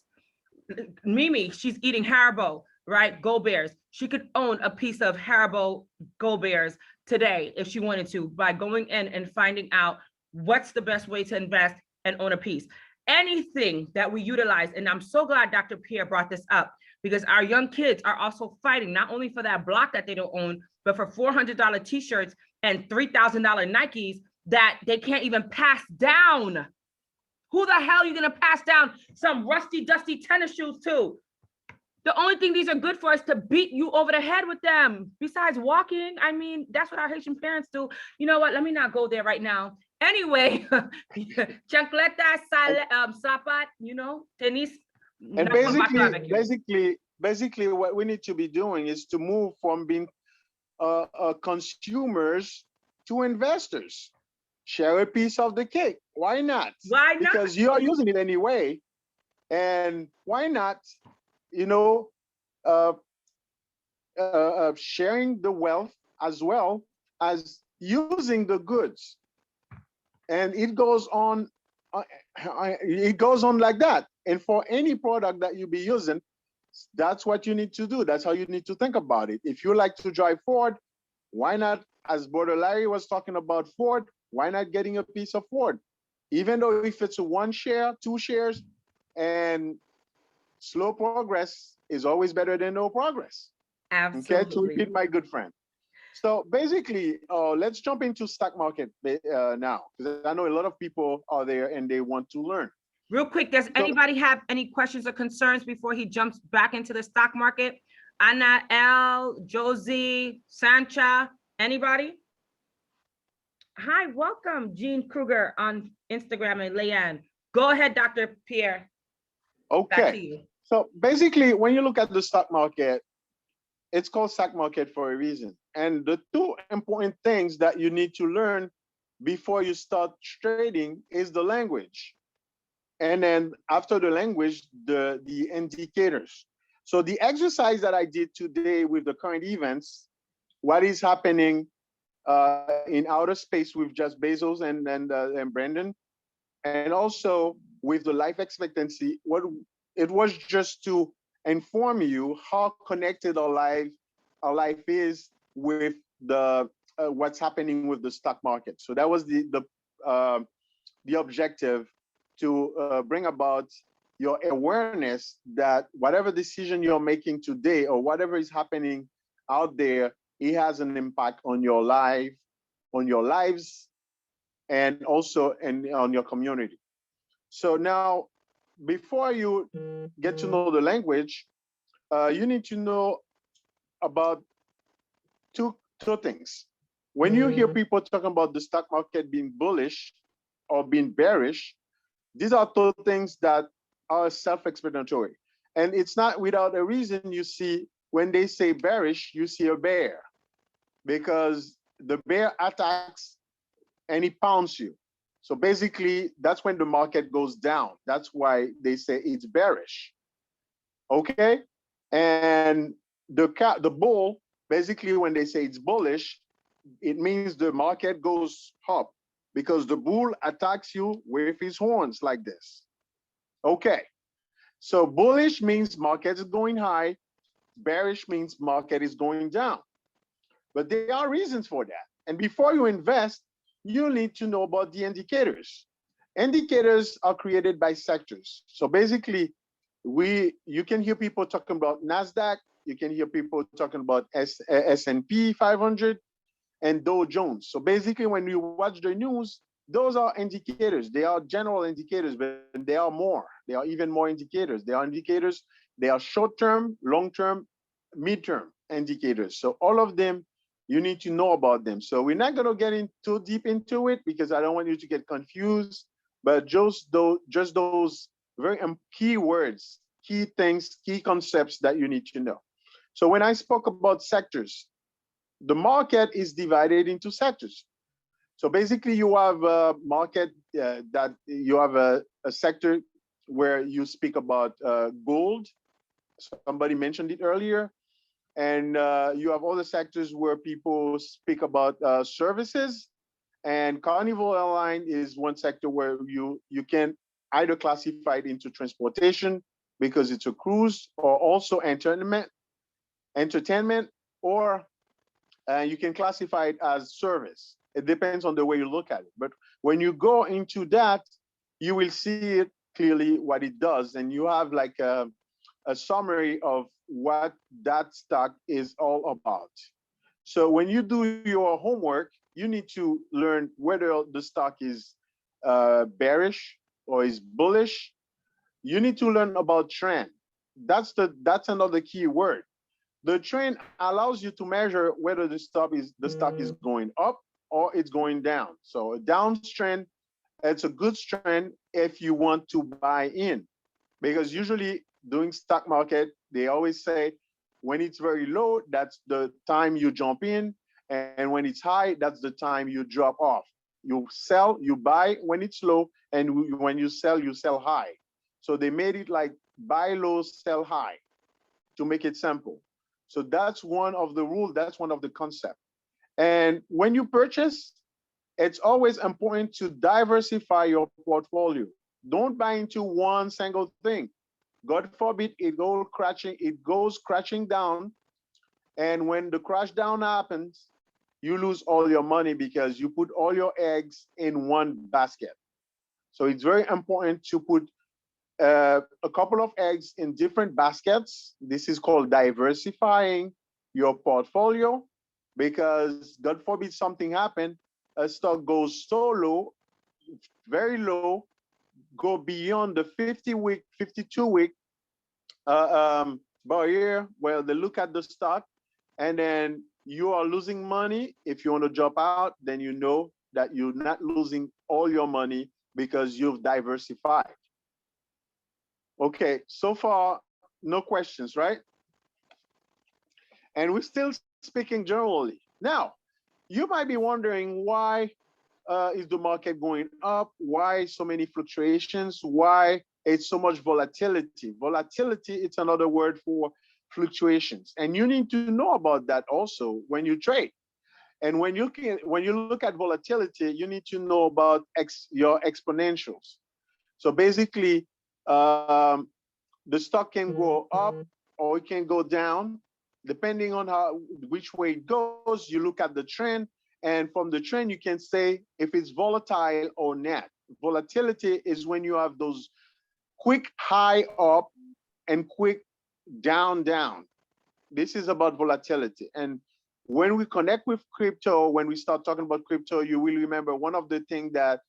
Mimi, she's eating Haribo, right? Go Bears. She could own a piece of Haribo Go Bears today if she wanted to by going in and finding out what's the best way to invest and own a piece. Anything that we utilize, and I'm so glad Dr. Pierre brought this up, because our young kids are also fighting not only for that block that they don't own, but for $400 t-shirts and $3,000 Nikes that they can't even pass down. Who the hell are you gonna pass down some rusty, dusty tennis shoes to? The only thing these are good for is to beat you over the head with them. Besides walking, I mean, that's what our Haitian parents do. You know what? Let me not go there right now. Anyway, chancleta, sapat, you know, tennis. And basically, what we need to be doing is to move from being consumers to investors. Share a piece of the cake. Why not? Why not? Because you are using it anyway. And why not, you know, sharing the wealth as well as using the goods. And it goes on like that. And for any product that you be using, that's what you need to do. That's how you need to think about it. If you like to drive Ford, why not, as Brother Larry was talking about Ford, why not getting a piece of Ford? Even though if it's a 1 share, 2 shares, and slow progress is always better than no progress. Absolutely. Okay, to repeat my good friend. So basically, let's jump into stock market now, because I know a lot of people are there and they want to learn. Real quick, does anybody have any questions or concerns before he jumps back into the stock market? Anna L, Josie, Sancha, anybody? Hi, welcome, Jean Kruger on Instagram and Leanne. Go ahead, Dr. Pierre. Okay. So basically, when you look at the stock market, it's called stock market for a reason. And the 2 important things that you need to learn before you start trading is the language. And then after the language, the indicators. So the exercise that I did today with the current events, what is happening in outer space with Jeff Bezos and Brandon, and also with the life expectancy, what it was just to inform you how connected our life is with the what's happening with the stock market. So that was the objective, to bring about your awareness that whatever decision you're making today or whatever is happening out there, it has an impact on your life, on your lives, and also on your community. So now, before you get to know the language, you need to know about two things. When you hear people talking about the stock market being bullish or being bearish, these are 2 things that are self-explanatory. And it's not without a reason you see when they say bearish, you see a bear, because the bear attacks and he pounds you. So basically, that's when the market goes down. That's why they say it's bearish. Okay? And the bull, basically when they say it's bullish, it means the market goes up because the bull attacks you with his horns like this. Okay. So bullish means market is going high. Bearish means market is going down. But there are reasons for that. And before you invest, you need to know about the indicators. Indicators are created by sectors. So basically, you can hear people talking about NASDAQ, you can hear people talking about S&P 500 and Dow Jones. So basically, when you watch the news, those are indicators. They are general indicators, but they are more. They are even more indicators. They are indicators. They are short-term, long-term, mid-term indicators. So all of them, you need to know about them. So we're not going to get too deep into it because I don't want you to get confused. But just those very key words, key things, key concepts that you need to know. So when I spoke about sectors, the market is divided into sectors. So basically, you have a market that you have a sector where you speak about gold. Somebody mentioned it earlier. And you have other sectors where people speak about services. And Carnival Airline is one sector where you can either classify it into transportation because it's a cruise, or also entertainment, or you can classify it as service. It depends on the way you look at it. But when you go into that, you will see it clearly what it does, and you have like a summary of what that stock is all about. So when you do your homework, you need to learn whether the stock is bearish or is bullish. You need to learn about trend. That's another key word. The trend allows you to measure whether the stock is going up or it's going down. So a downtrend, it's a good trend if you want to buy in, because usually doing stock market, they always say when it's very low, that's the time you jump in, and when it's high, that's the time you drop off. You sell, you buy when it's low, and when you sell high. So they made it like buy low, sell high, to make it simple. So that's one of the rules, that's one of the concepts. And when you purchase, it's always important to diversify your portfolio. Don't buy into one single thing. God forbid it goes crashing down. And when the crash down happens, you lose all your money because you put all your eggs in one basket. So it's very important to put a couple of eggs in different baskets. This is called diversifying your portfolio, because God forbid something happen, a stock goes so low, very low, go beyond the 50-week, 52-week barrier where they look at the stock, and then you are losing money. If you want to drop out, then you know that you're not losing all your money because you've diversified. Okay, so far, no questions, right? And we're still speaking generally. Now, you might be wondering, why is the market going up? Why so many fluctuations? Why it's so much volatility? Volatility, it's another word for fluctuations. And you need to know about that also when you trade. And when you look at volatility, you need to know about your exponentials. So basically, the stock can go up or it can go down, depending on which way it goes. You look at the trend, and from the trend, you can say if it's volatile or not. Volatility is when you have those quick high up and quick down. This is about volatility. And when we connect with crypto, when we start talking about crypto, you will remember one of the things that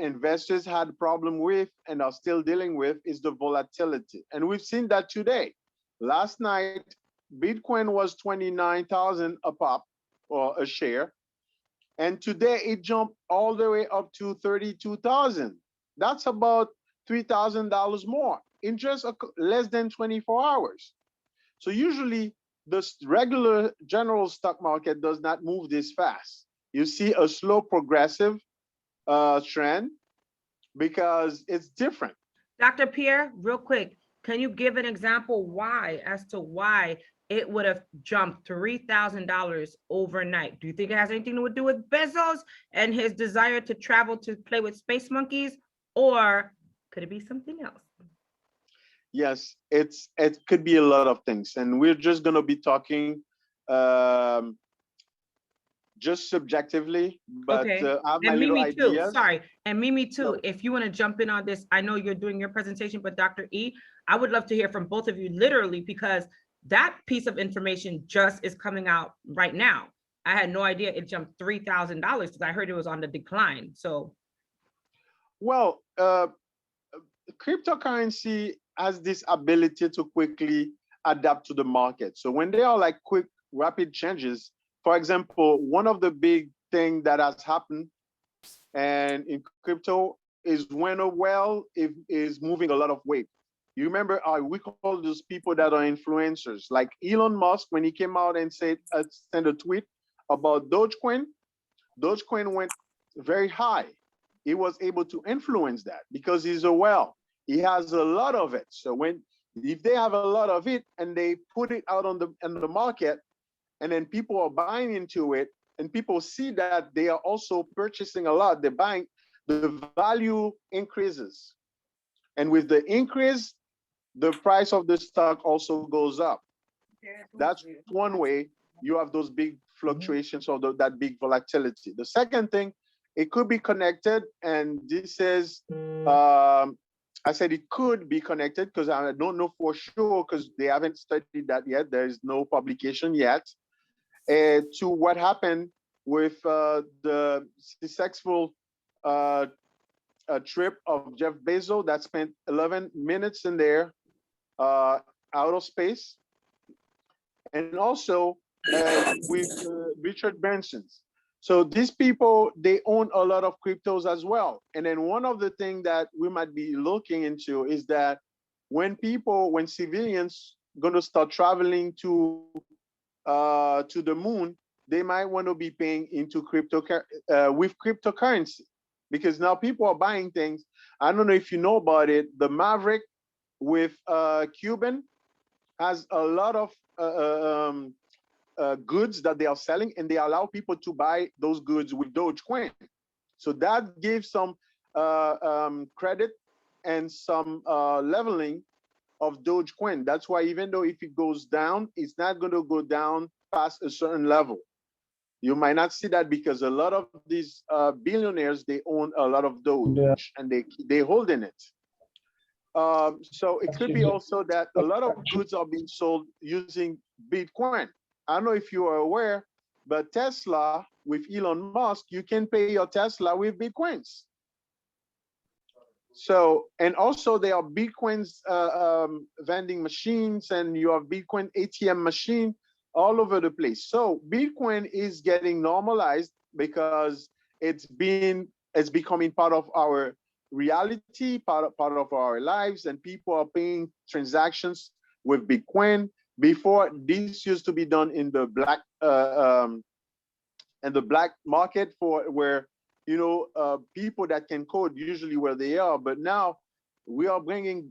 investors had a problem with and are still dealing with is the volatility. And we've seen that today. Last night, Bitcoin was 29,000 a pop or a share. And today it jumped all the way up to 32,000. That's about $3,000 more in just less than 24 hours. So usually the regular general stock market does not move this fast. You see a slow progressive trend because it's different. Dr. Pierre, real quick, can you give an example as to why it would have jumped $3,000 overnight? Do you think it has anything to do with Bezos and his desire to travel to play with space monkeys, or could it be something else? Yes, it could be a lot of things, and we're just going to be talking just subjectively, but okay. I have my and little Mimi too. ideas. Sorry, and Mimi too. No. If you want to jump in on this, I know you're doing your presentation, but Dr. E, I would love to hear from both of you, literally, because that piece of information just is coming out right now. I had no idea it jumped $3,000 because I heard it was on the decline. So, well, cryptocurrency has this ability to quickly adapt to the market. So when there are like quick, rapid changes, for example, one of the big things that has happened and in crypto is when a whale is moving a lot of weight. You remember, we call those people that are influencers, like Elon Musk, when he came out and sent a tweet about Dogecoin. Dogecoin went very high. He was able to influence that because he's a whale. He has a lot of it. So if they have a lot of it and they put it out on the market, and then people are buying into it, and people see that they are also purchasing a lot, they're buying, the value increases. And with the increase, the price of the stock also goes up. That's one way you have those big fluctuations or that big volatility. The second thing, it could be connected, and this is, I said it could be connected because I don't know for sure because they haven't studied that yet. There is no publication yet to what happened with the successful trip of Jeff Bezos that spent 11 minutes in there outer space, and also with Richard Branson. So these people, they own a lot of cryptos as well. And then one of the things that we might be looking into is that when civilians going to start traveling to the moon, they might want to be paying into with cryptocurrency, because now people are buying things. I don't know if you know about it. The Maverick with Cuban has a lot of goods that they are selling, and they allow people to buy those goods with Dogecoin. So that gives some credit and some leveling of Dogecoin. That's why even though if it goes down, it's not going to go down past a certain level. You might not see that because a lot of these billionaires, they own a lot of Doge, and they hold in it. So it could be also that a lot of goods are being sold using Bitcoin. I don't know if you are aware, but Tesla with Elon Musk, you can pay your Tesla with Bitcoins. So, and also there are Bitcoins vending machines, and you have Bitcoin ATM machine all over the place. So Bitcoin is getting normalized because it's becoming part of our reality, part of our lives, and people are paying transactions with Bitcoin. Before, this used to be done in the black market for where, you know, people that can code usually where they are. But now we are bringing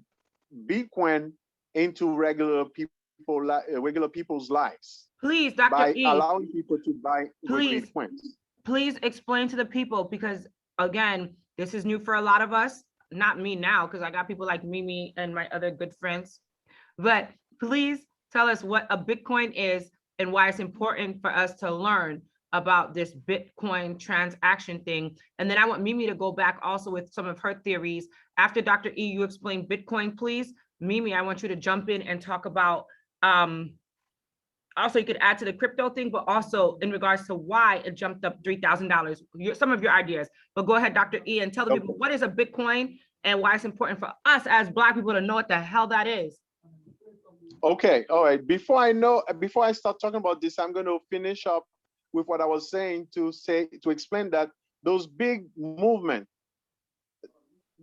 Bitcoin into regular people's lives. Please, Dr. By E, allowing people to buy with please, Bitcoins. please explain to the people, because again, this is new for a lot of us. Not me now, because I got people like Mimi and my other good friends. But please tell us what a Bitcoin is and why it's important for us to learn about this Bitcoin transaction thing. And then I want Mimi to go back also with some of her theories. After Dr. E, you explain Bitcoin, please. Mimi, I want you to jump in and talk about, also you could add to the crypto thing, but also in regards to why it jumped up $3,000, some of your ideas. But go ahead, Dr. E, and tell the people what is a Bitcoin and why it's important for us as Black people to know what the hell that is. Okay, all right. Before I start talking about this, I'm going to finish up with what I was saying to explain that those big movement,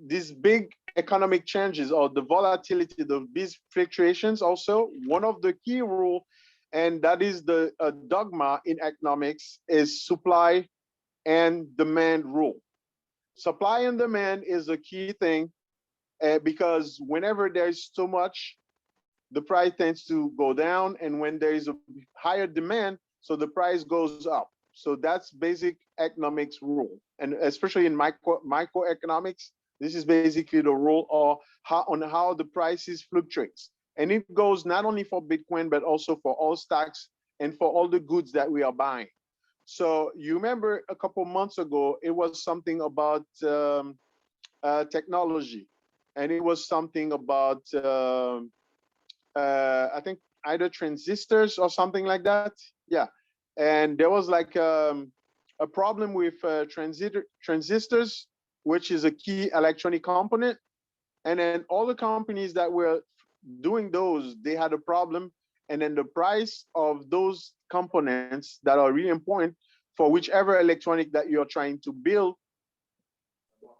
these big economic changes or the volatility, these fluctuations, also one of the key rule, and that is the dogma in economics, is supply and demand rule. Supply and demand is a key thing because whenever there's too much, the price tends to go down, and when there is a higher demand, so the price goes up. So that's basic economics rule, and especially in microeconomics, this is basically the rule or how the prices fluctuates, and it goes not only for Bitcoin but also for all stocks and for all the goods that we are buying. So you remember a couple months ago, it was something about technology, and it was something about I think either transistors or something like that. Yeah. And there was like a problem with transistors, which is a key electronic component. And then all the companies that were doing those, they had a problem. And then the price of those components that are really important for whichever electronic that you're trying to build,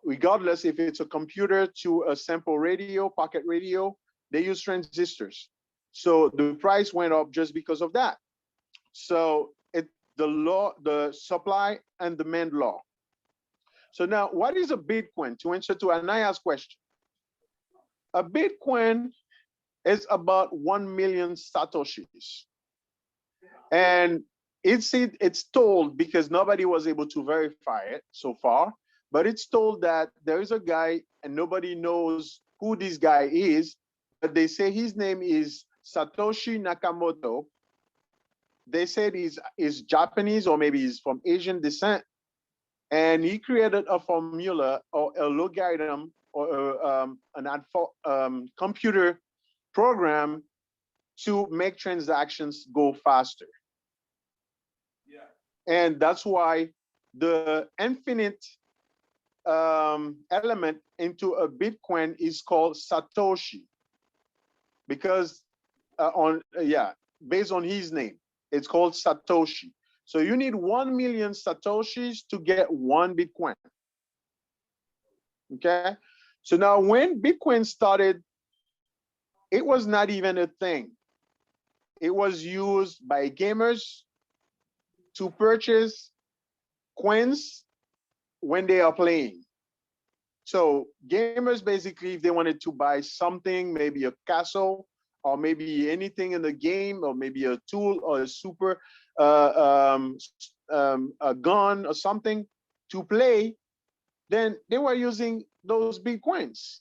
regardless if it's a computer to a sample radio, pocket radio, they use transistors. So the price went up just because of that. So the supply and demand law. So now, what is a Bitcoin? To answer to Anaya's question, a Bitcoin is about 1 million Satoshis. And it's told, because nobody was able to verify it so far, but it's told that there is a guy and nobody knows who this guy is, but they say his name is Satoshi Nakamoto. They said he's Japanese or maybe he's from Asian descent, and he created a formula or a logarithm or an computer program to make transactions go faster. And that's why the infinite element into a Bitcoin is called Satoshi, because based on his name, it's called Satoshi. So you need 1 million Satoshis to get one Bitcoin. Okay. So now when Bitcoin started, it was not even a thing. It was used by gamers to purchase coins when they are playing. So gamers basically, if they wanted to buy something, maybe a castle or maybe anything in the game, or maybe a tool or a super a gun or something to play, then they were using those Bitcoins,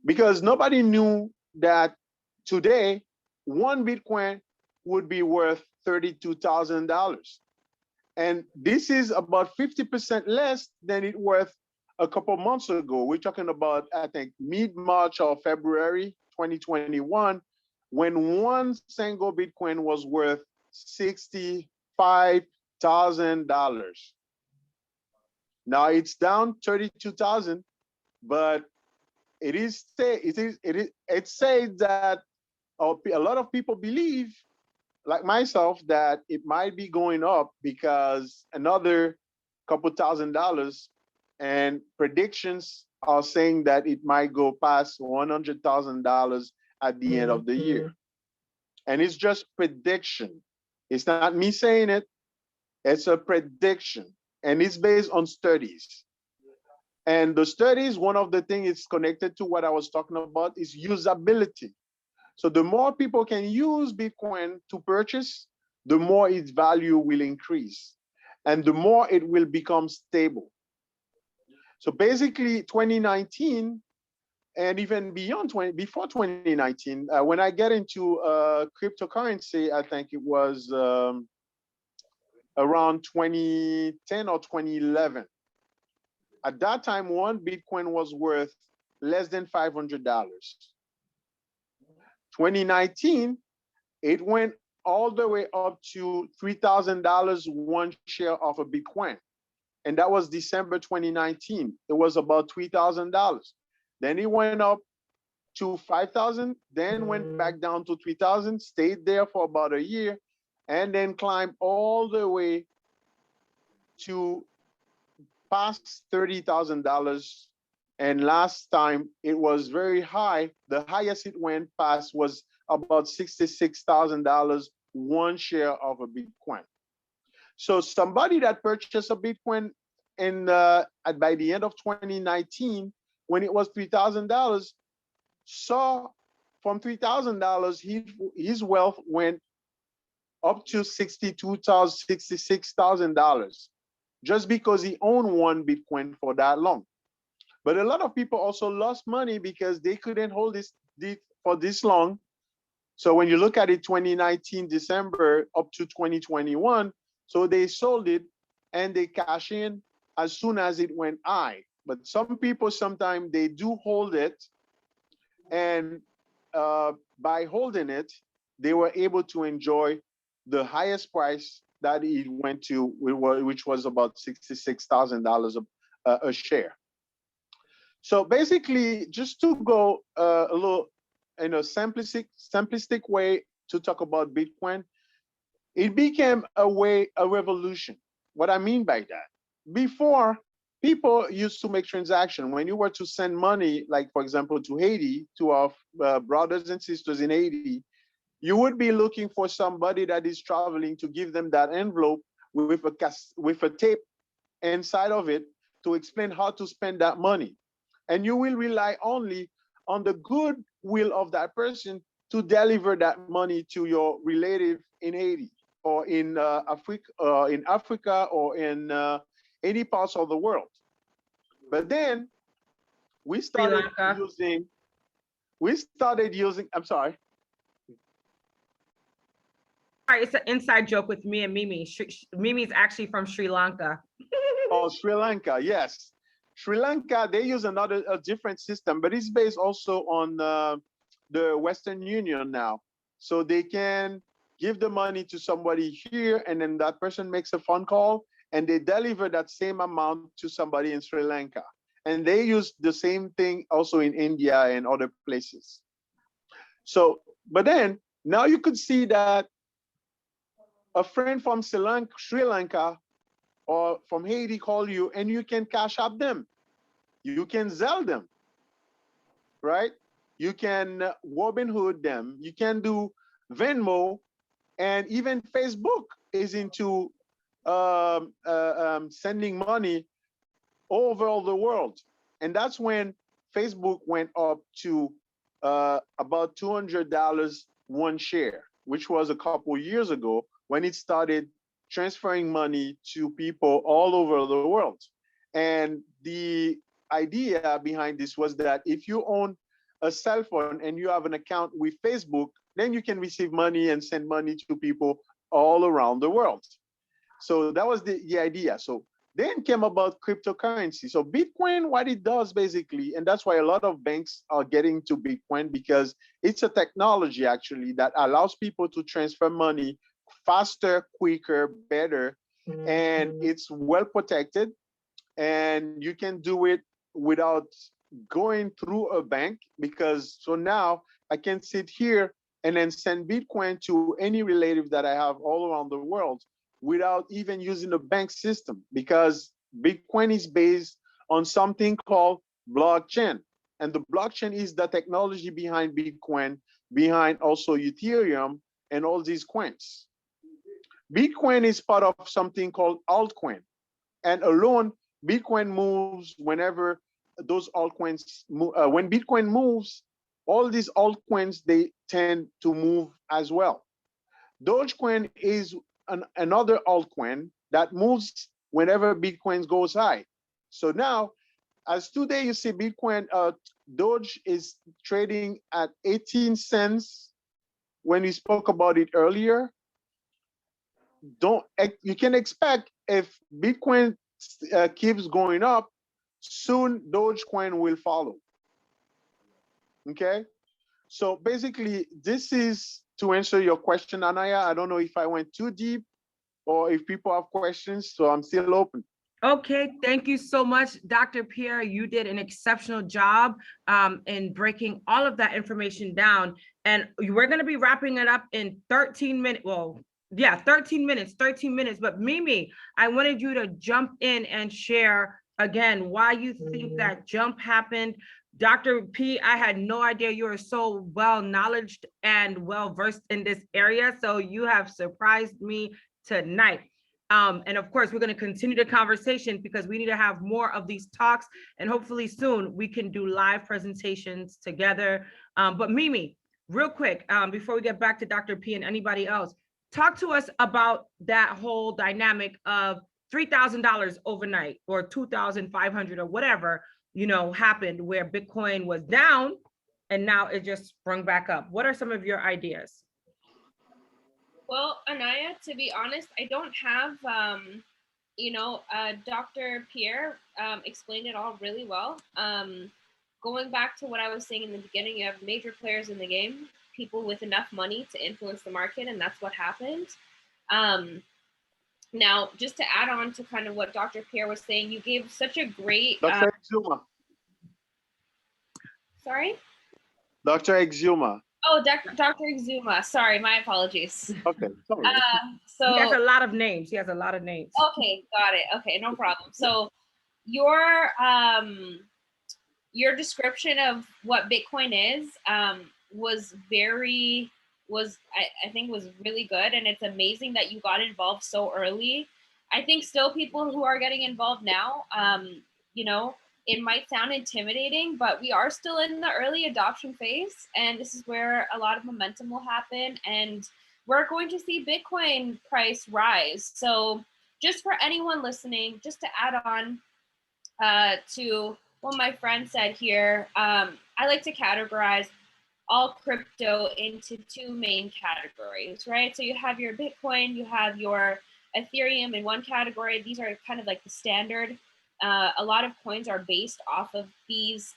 because nobody knew that today 1 Bitcoin would be worth $32,000. And this is about 50% less than it worth a couple months ago. We're talking about, I think, mid-March or February 2021, when one single Bitcoin was worth $65,000. Now it's down 32,000, but it says that a lot of people believe, like myself, that it might be going up because another couple $1,000, and predictions are saying that it might go past $100,000 at the end of the year. And it's just prediction. It's not me saying it. It's a prediction, and it's based on studies. And the studies, one of the things it's connected to what I was talking about is usability. So the more people can use Bitcoin to purchase, the more its value will increase, and the more it will become stable. So basically 2019, and even beyond before 2019, when I get into cryptocurrency, I think it was around 2010 or 2011. At that time, 1 Bitcoin was worth less than $500. 2019, it went all the way up to $3,000 one share of a Bitcoin. And that was December 2019. It was about $3,000. Then it went up to 5,000, then went back down to 3,000, stayed there for about a year, and then climbed all the way to past $30,000. And last time it was very high. The highest it went past was about $66,000 one share of a Bitcoin. So somebody that purchased a Bitcoin by the end of 2019, when it was $3,000, saw from $3,000, his wealth went up to $62,000, $66,000, just because he owned 1 Bitcoin for that long. But a lot of people also lost money because they couldn't hold this for this long. So when you look at it, 2019 December up to 2021, so they sold it and they cash in as soon as it went high. But some people, sometimes they do hold it, and by holding it, they were able to enjoy the highest price that it went to, which was about $66,000 a share. So basically, just to go a little in a simplistic way to talk about Bitcoin, it became a revolution. What I mean by that, before, people used to make transactions. When you were to send money, like for example, to Haiti, to our brothers and sisters in Haiti, you would be looking for somebody that is traveling to give them that envelope with a tape inside of it to explain how to spend that money. And you will rely only on the goodwill of that person to deliver that money to your relative in Haiti. or in Africa or in any parts of the world. But then we started Lanka. using, I'm sorry. Sorry, it's an inside joke with me and Mimi. Mimi is actually from Sri Lanka. Oh, Sri Lanka, yes. Sri Lanka, they use a different system, but it's based also on the Western Union now. So they can give the money to somebody here, and then that person makes a phone call, and they deliver that same amount to somebody in Sri Lanka. And they use the same thing also in India and other places. So, but then now you could see that a friend from Sri Lanka or from Haiti call you, and you can cash up them. You can Zelle them, right? You can Robinhood them. You can do Venmo, and even Facebook is into sending money over all the world. And that's when Facebook went up to about $200 one share, which was a couple years ago when it started transferring money to people all over the world. And the idea behind this was that if you own a cell phone and you have an account with Facebook, then you can receive money and send money to people all around the world. So that was the idea. So then came about cryptocurrency. So Bitcoin, what it does basically, and that's why a lot of banks are getting to Bitcoin, because it's a technology actually that allows people to transfer money faster, quicker, better, and it's well protected, and you can do it without going through a bank, because so now I can sit here and then send Bitcoin to any relative that I have all around the world without even using a bank system, because Bitcoin is based on something called blockchain. And the blockchain is the technology behind Bitcoin, behind also Ethereum and all these coins. Bitcoin is part of something called altcoin. And alone, Bitcoin moves whenever those altcoins move. When Bitcoin moves, all these altcoins, they tend to move as well. Dogecoin is another altcoin that moves whenever Bitcoin goes high. So now, as today you see Bitcoin, Doge is trading at 18 cents when we spoke about it earlier. You can expect if Bitcoin keeps going up, soon Dogecoin will follow. Okay, so basically this is to answer your question, Anaya. I don't know if I went too deep or if people have questions, so I'm still open. Okay, thank you so much, Dr. Pierre. You did an exceptional job in breaking all of that information down. And we're going to be wrapping it up in 13 minutes. Well, yeah, 13 minutes. But Mimi, I wanted you to jump in and share again why you think that jump happened. Dr. P, I had no idea you were so well knowledged and well versed in this area. So you have surprised me tonight. And of course, we're going to continue the conversation because we need to have more of these talks, and hopefully soon we can do live presentations together. But Mimi, real quick, before we get back to Dr. P and anybody else, talk to us about that whole dynamic of $3,000 overnight or 2,500 or whatever, happened where Bitcoin was down and now it just sprung back up. What are some of your ideas? Well, Anaya, to be honest, I don't have, Dr. Pierre explained it all really well. Going back to what I was saying in the beginning, you have major players in the game, people with enough money to influence the market, and that's what happened. Now, just to add on to kind of what Dr. Pierre was saying, you gave such a great... Dr. Exuma. Sorry? Dr. Exuma. Oh, Dr. Exuma. Sorry, my apologies. Okay, sorry. So he has a lot of names. Okay, got it. Okay, no problem. So your description of what Bitcoin is was I think was really good, and it's amazing that you got involved so early. I think still people who are getting involved now, it might sound intimidating, but we are still in the early adoption phase, and this is where a lot of momentum will happen. And we're going to see Bitcoin price rise. So just for anyone listening, just to add on to what my friend said here, I like to categorize all crypto into two main categories, right? So you have your Bitcoin, you have your Ethereum in one category. These are kind of like the standard. A lot of coins are based off of these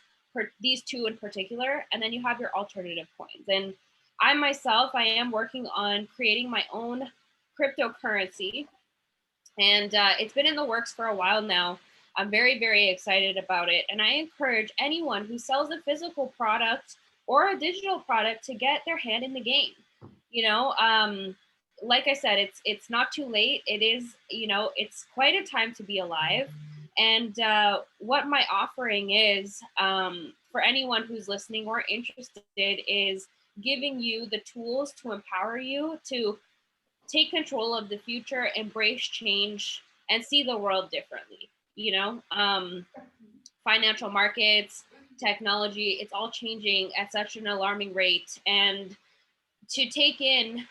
two in particular, and then you have your alternative coins. And I myself, I am working on creating my own cryptocurrency, and it's been in the works for a while now. I'm very, very excited about it, and I encourage anyone who sells a physical product or a digital product to get their hand in the game. You know, like I said, it's not too late. It is, you know, it's quite a time to be alive. And what my offering is for anyone who's listening or interested is giving you the tools to empower you to take control of the future, embrace change, and see the world differently. You know, financial markets, technology, it's all changing at such an alarming rate. And to take in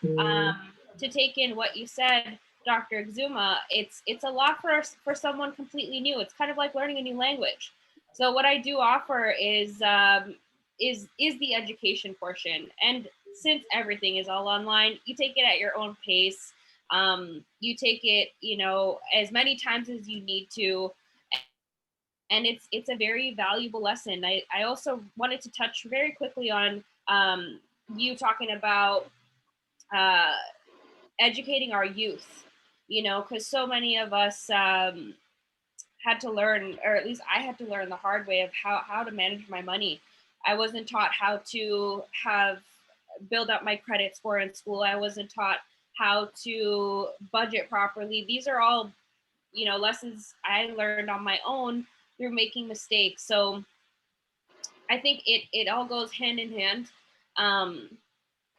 what you said, Dr. Exuma, it's a lot for someone completely new. It's kind of like learning a new language. So what I do offer is the education portion. And since everything is all online, you take it at your own pace. You take it, you know, as many times as you need to. And it's a very valuable lesson. I also wanted to touch very quickly on you talking about educating our youth, you know, because so many of us had to learn, or at least I had to learn the hard way of how to manage my money. I wasn't taught how to build up my credit score in school. I wasn't taught how to budget properly. These are all, you know, lessons I learned on my own through making mistakes. So I think it all goes hand in hand.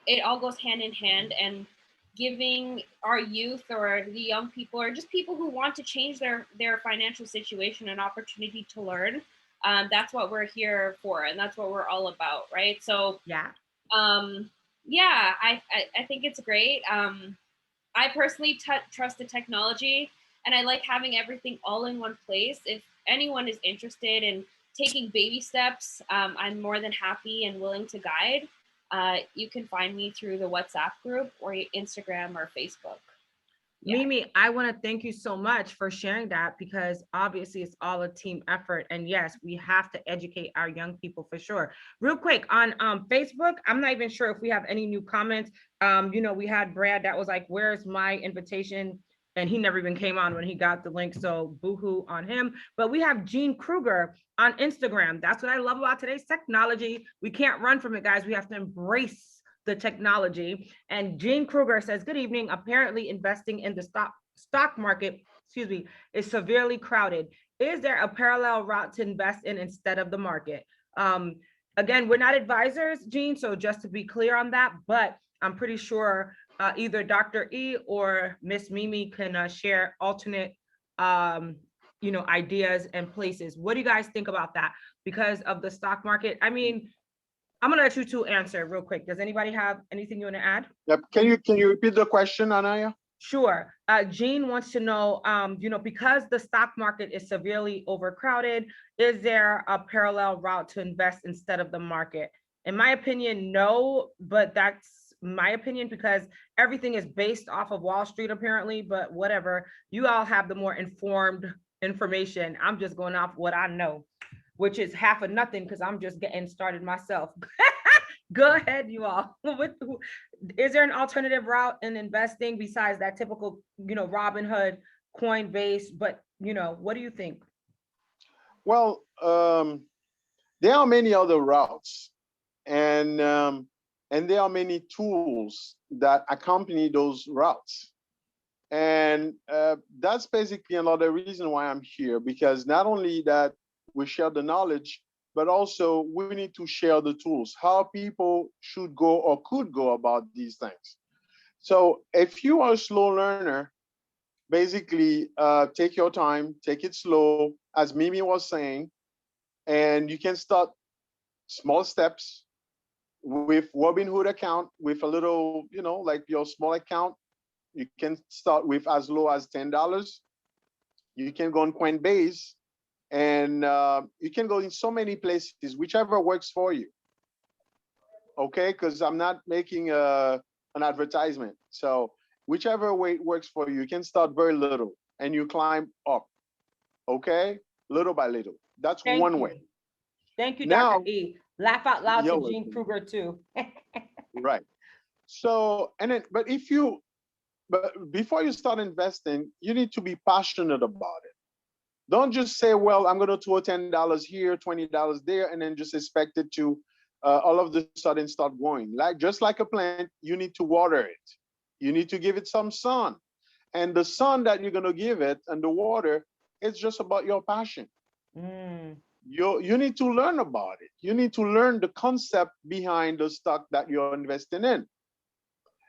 It all goes hand in hand, and giving our youth or the young people or just people who want to change their financial situation an opportunity to learn. That's what we're here for, and that's what we're all about, right? So Yeah. I think it's great. I personally trust the technology, and I like having everything all in one place. If anyone is interested in taking baby steps, I'm more than happy and willing to guide. You can find me through the WhatsApp group or Instagram or Facebook. Yeah. Mimi, I want to thank you so much for sharing that, because obviously it's all a team effort. And yes, we have to educate our young people for sure. Real quick on Facebook, I'm not even sure if we have any new comments. You know, we had Brad that was like, where's my invitation? And he never even came on when he got the link. So boohoo on him. But we have Gene Kruger on Instagram. That's what I love about today's technology. We can't run from it, guys. We have to embrace the technology. And Gene Kruger says, good evening. Apparently investing in the stock market, is severely crowded. Is there a parallel route to invest in instead of the market? Again, we're not advisors, Gene, so just to be clear on that, but I'm pretty sure either Dr. E or Miss Mimi can share alternate ideas and places. What do you guys think about that? Because of the stock market, I mean, I'm gonna let you two answer real quick. Does anybody have anything you want to add? Yep. Can you repeat the question, Anaya? Sure. Jean wants to know, because the stock market is severely overcrowded, is there a parallel route to invest instead of the market? In my opinion, no, but that's my opinion because everything is based off of Wall Street apparently, but whatever. You all have the more informed information. I'm just going off what I know, which is half of nothing because I'm just getting started myself. Go ahead, you all. Is there an alternative route in investing besides that typical, Robinhood, Coinbase? But, what do you think? Well, there are many other routes, and there are many tools that accompany those routes. And that's basically another reason why I'm here, because not only that we share the knowledge, but also we need to share the tools, how people should go or could go about these things. So if you are a slow learner, basically take your time, take it slow, as Mimi was saying, and you can start small steps, with Robinhood account, with a little, like your small account, you can start with as low as $10. You can go on Coinbase, and you can go in so many places, whichever works for you. Okay, because I'm not making an advertisement. So whichever way it works for you, you can start very little and you climb up. Okay, little by little. That's Thank one you. way. Thank you, Now- Dr. E. Laugh out loud You're to Gene welcome. Kruger too. Right. So, but before you start investing, you need to be passionate about it. Don't just say, well, I'm going to throw $10 here, $20 there, and then just expect it to all of a sudden start growing. Just like a plant, you need to water it. You need to give it some sun. And the sun that you're going to give it and the water, it's just about your passion. Mm. You need to learn about it. You need to learn the concept behind the stock that you're investing in.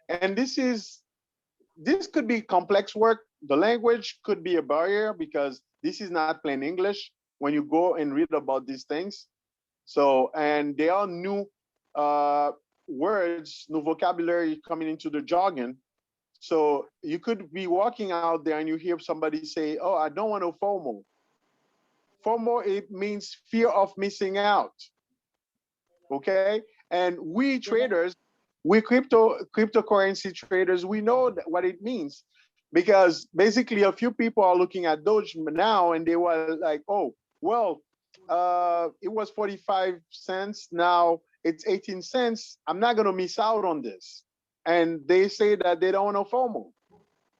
And this could be complex work. The language could be a barrier because this is not plain English when you go and read about these things. So, and there are new words, new vocabulary coming into the jargon. So you could be walking out there and you hear somebody say, oh, I don't want to FOMO. FOMO, it means fear of missing out. Okay? And we traders, we cryptocurrency traders, we know what it means, because basically a few people are looking at Doge now and they were like, oh, well, it was 45 cents. Now it's 18 cents. I'm not going to miss out on this. And they say that they don't want to FOMO.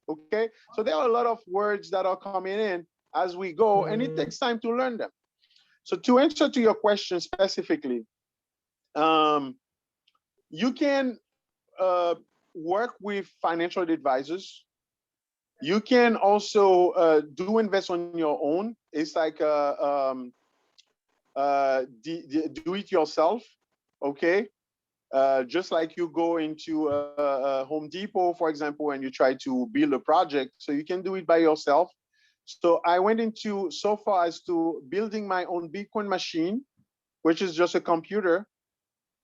Okay. So there are a lot of words that are coming in as we go, and it takes time to learn them. So to answer to your question specifically, you can work with financial advisors. You can also do invest on your own. It's like do it yourself, okay? Just like you go into Home Depot, for example, and you try to build a project, so you can do it by yourself. So I went into so far as to building my own Bitcoin machine, which is just a computer.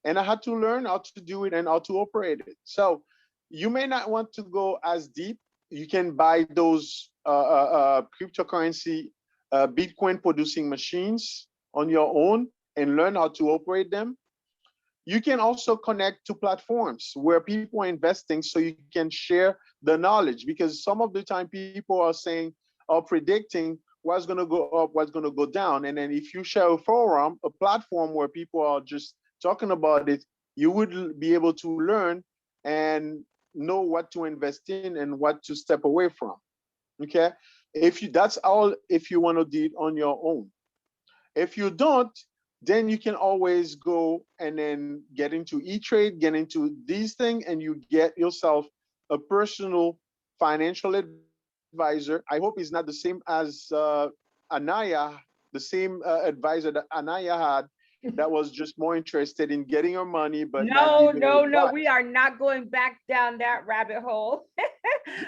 And I had to learn how to do it and how to operate it. So you may not want to go as deep. You can buy those cryptocurrency Bitcoin producing machines on your own and learn how to operate them. You can also connect to platforms where people are investing so you can share the knowledge, because some of the time people are saying or predicting what's going to go up, what's going to go down. And then if you share a forum, a platform where people are just talking about it, you would be able to learn and know what to invest in and what to step away from. Okay, that's all if you want to do it on your own. If you don't, then you can always go and then get into E-Trade, get into these things, and you get yourself a personal financial advisor. I hope it's not the same as Anaya, the same advisor that Anaya had, that was just more interested in getting her money, but no, we are not going back down that rabbit hole.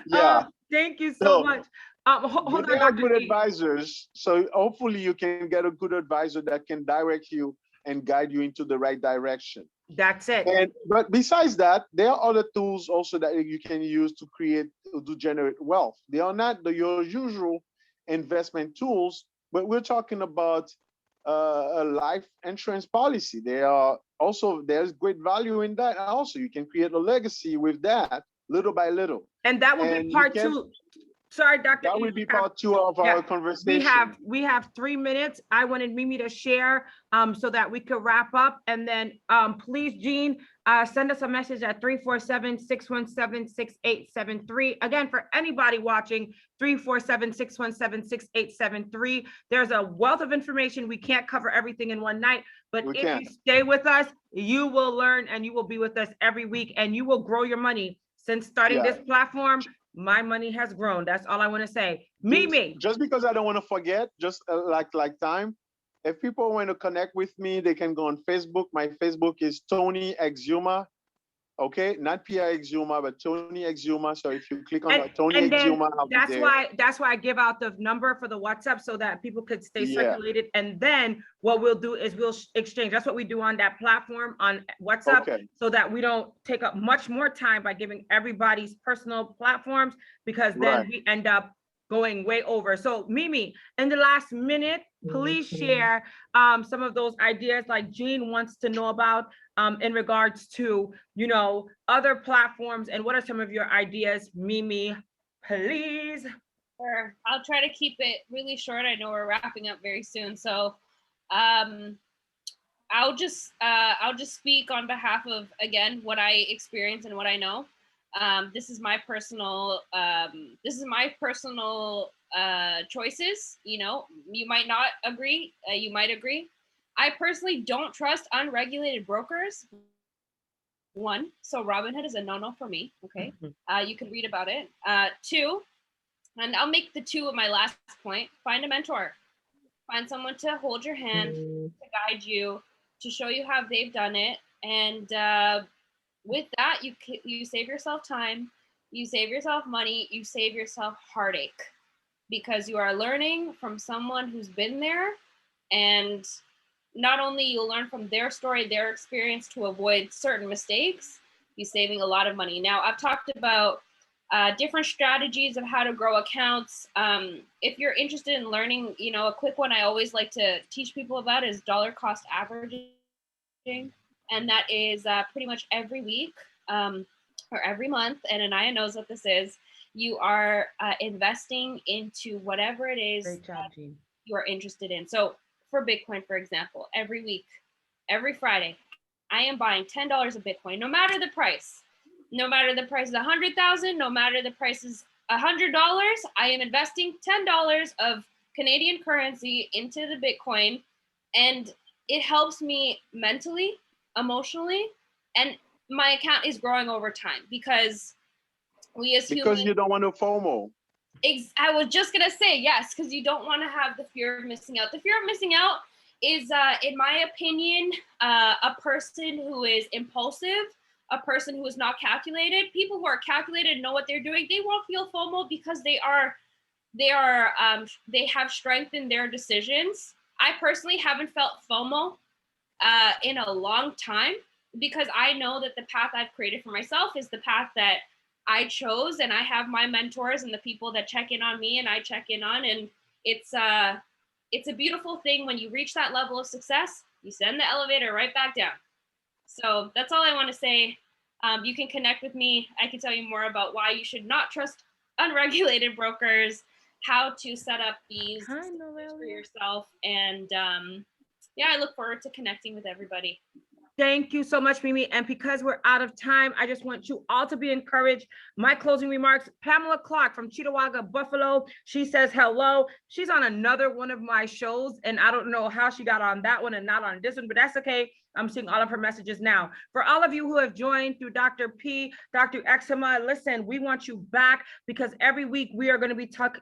Yeah. Thank you so much. Hold on, they are Dr. good E. advisors, so hopefully you can get a good advisor that can direct you and guide you into the right direction. That's it. But besides that, there are other tools also that you can use to generate wealth. They are not your usual investment tools, but we're talking about a life insurance policy. There's great value in that. Also, you can create a legacy with that little by little. And that will be part two. Sorry, Dr. That E, will be part two of our conversation. We have 3 minutes. I wanted Mimi to share so that we could wrap up. And then please, Gene, send us a message at 347-617-6873. Again, for anybody watching, 347-617-6873. There's a wealth of information. We can't cover everything in one night, but if you stay with us, you will learn and you will be with us every week and you will grow your money. Since starting this platform, my money has grown. That's all I want to say. Mimi. Just because I don't want to forget, just like time, if people want to connect with me, they can go on Facebook. My Facebook is Tony Exuma, Okay, not Pierre Exuma, but Tony Exuma. So if you click on And, that, Tony and then Exuma, I'll be there. that's why I give out the number for the WhatsApp so that people could stay Yeah. circulated. And then what we'll do is we'll exchange. That's what we do on that platform on WhatsApp, Okay. so that we don't take up much more time by giving everybody's personal platforms, because then Right. we end up going way over. So Mimi, in the last minute, please share some of those ideas like Jean wants to know about in regards to, you know, other platforms, and what are some of your ideas, Mimi, please? Sure. I'll try to keep it really short. I know we're wrapping up very soon. So I'll just speak on behalf of, again, what I experience and what I know. This is my personal choices. You know, you might not agree, you might agree. I personally don't trust unregulated brokers. One, so Robinhood is a no-no for me. Okay, you can read about it. Two, and I'll make the two of my last point. Find a mentor. Find someone to hold your hand, to guide you, to show you how they've done it, and with that, you save yourself time, you save yourself money, you save yourself heartache, because you are learning from someone who's been there, and not only you'll learn from their story, their experience to avoid certain mistakes, you're saving a lot of money. Now, I've talked about different strategies of how to grow accounts. If you're interested in learning, you know, a quick one I always like to teach people about is dollar cost averaging. And that is pretty much every week or every month, and Anaya knows what this is. You are investing into whatever it is you are interested in. So for Bitcoin, for example, every week, every Friday, I am buying $10 of Bitcoin, no matter the price. No matter the price is 100,000, no matter the price is $100, I am investing $10 of Canadian currency into the Bitcoin, and it helps me mentally, emotionally, and my account is growing over time, because we as humans, Because you don't want to FOMO. I was just gonna say yes, because you don't want to have the fear of missing out. The fear of missing out is, in my opinion, a person who is impulsive, a person who is not calculated. People who are calculated know what they're doing. They won't feel FOMO because they have strength in their decisions. I personally haven't felt FOMO in a long time, because I know that the path I've created for myself is the path that I chose, and I have my mentors and the people that check in on me and I check in on, and it's a beautiful thing. When you reach that level of success, you send the elevator right back down. So that's all I want to say. You can connect with me. I can tell you more about why you should not trust unregulated brokers, how to set up these for yourself, and yeah, I look forward to connecting with everybody. Thank you so much, Mimi. And because we're out of time, I just want you all to be encouraged. My closing remarks, Pamela Clark from Cheektowaga, Buffalo. She says hello. She's on another one of my shows, and I don't know how she got on that one and not on this one, but that's okay. I'm seeing all of her messages now. For all of you who have joined through Dr. P, Dr. Exuma, listen, we want you back, because every week we are going to be talking,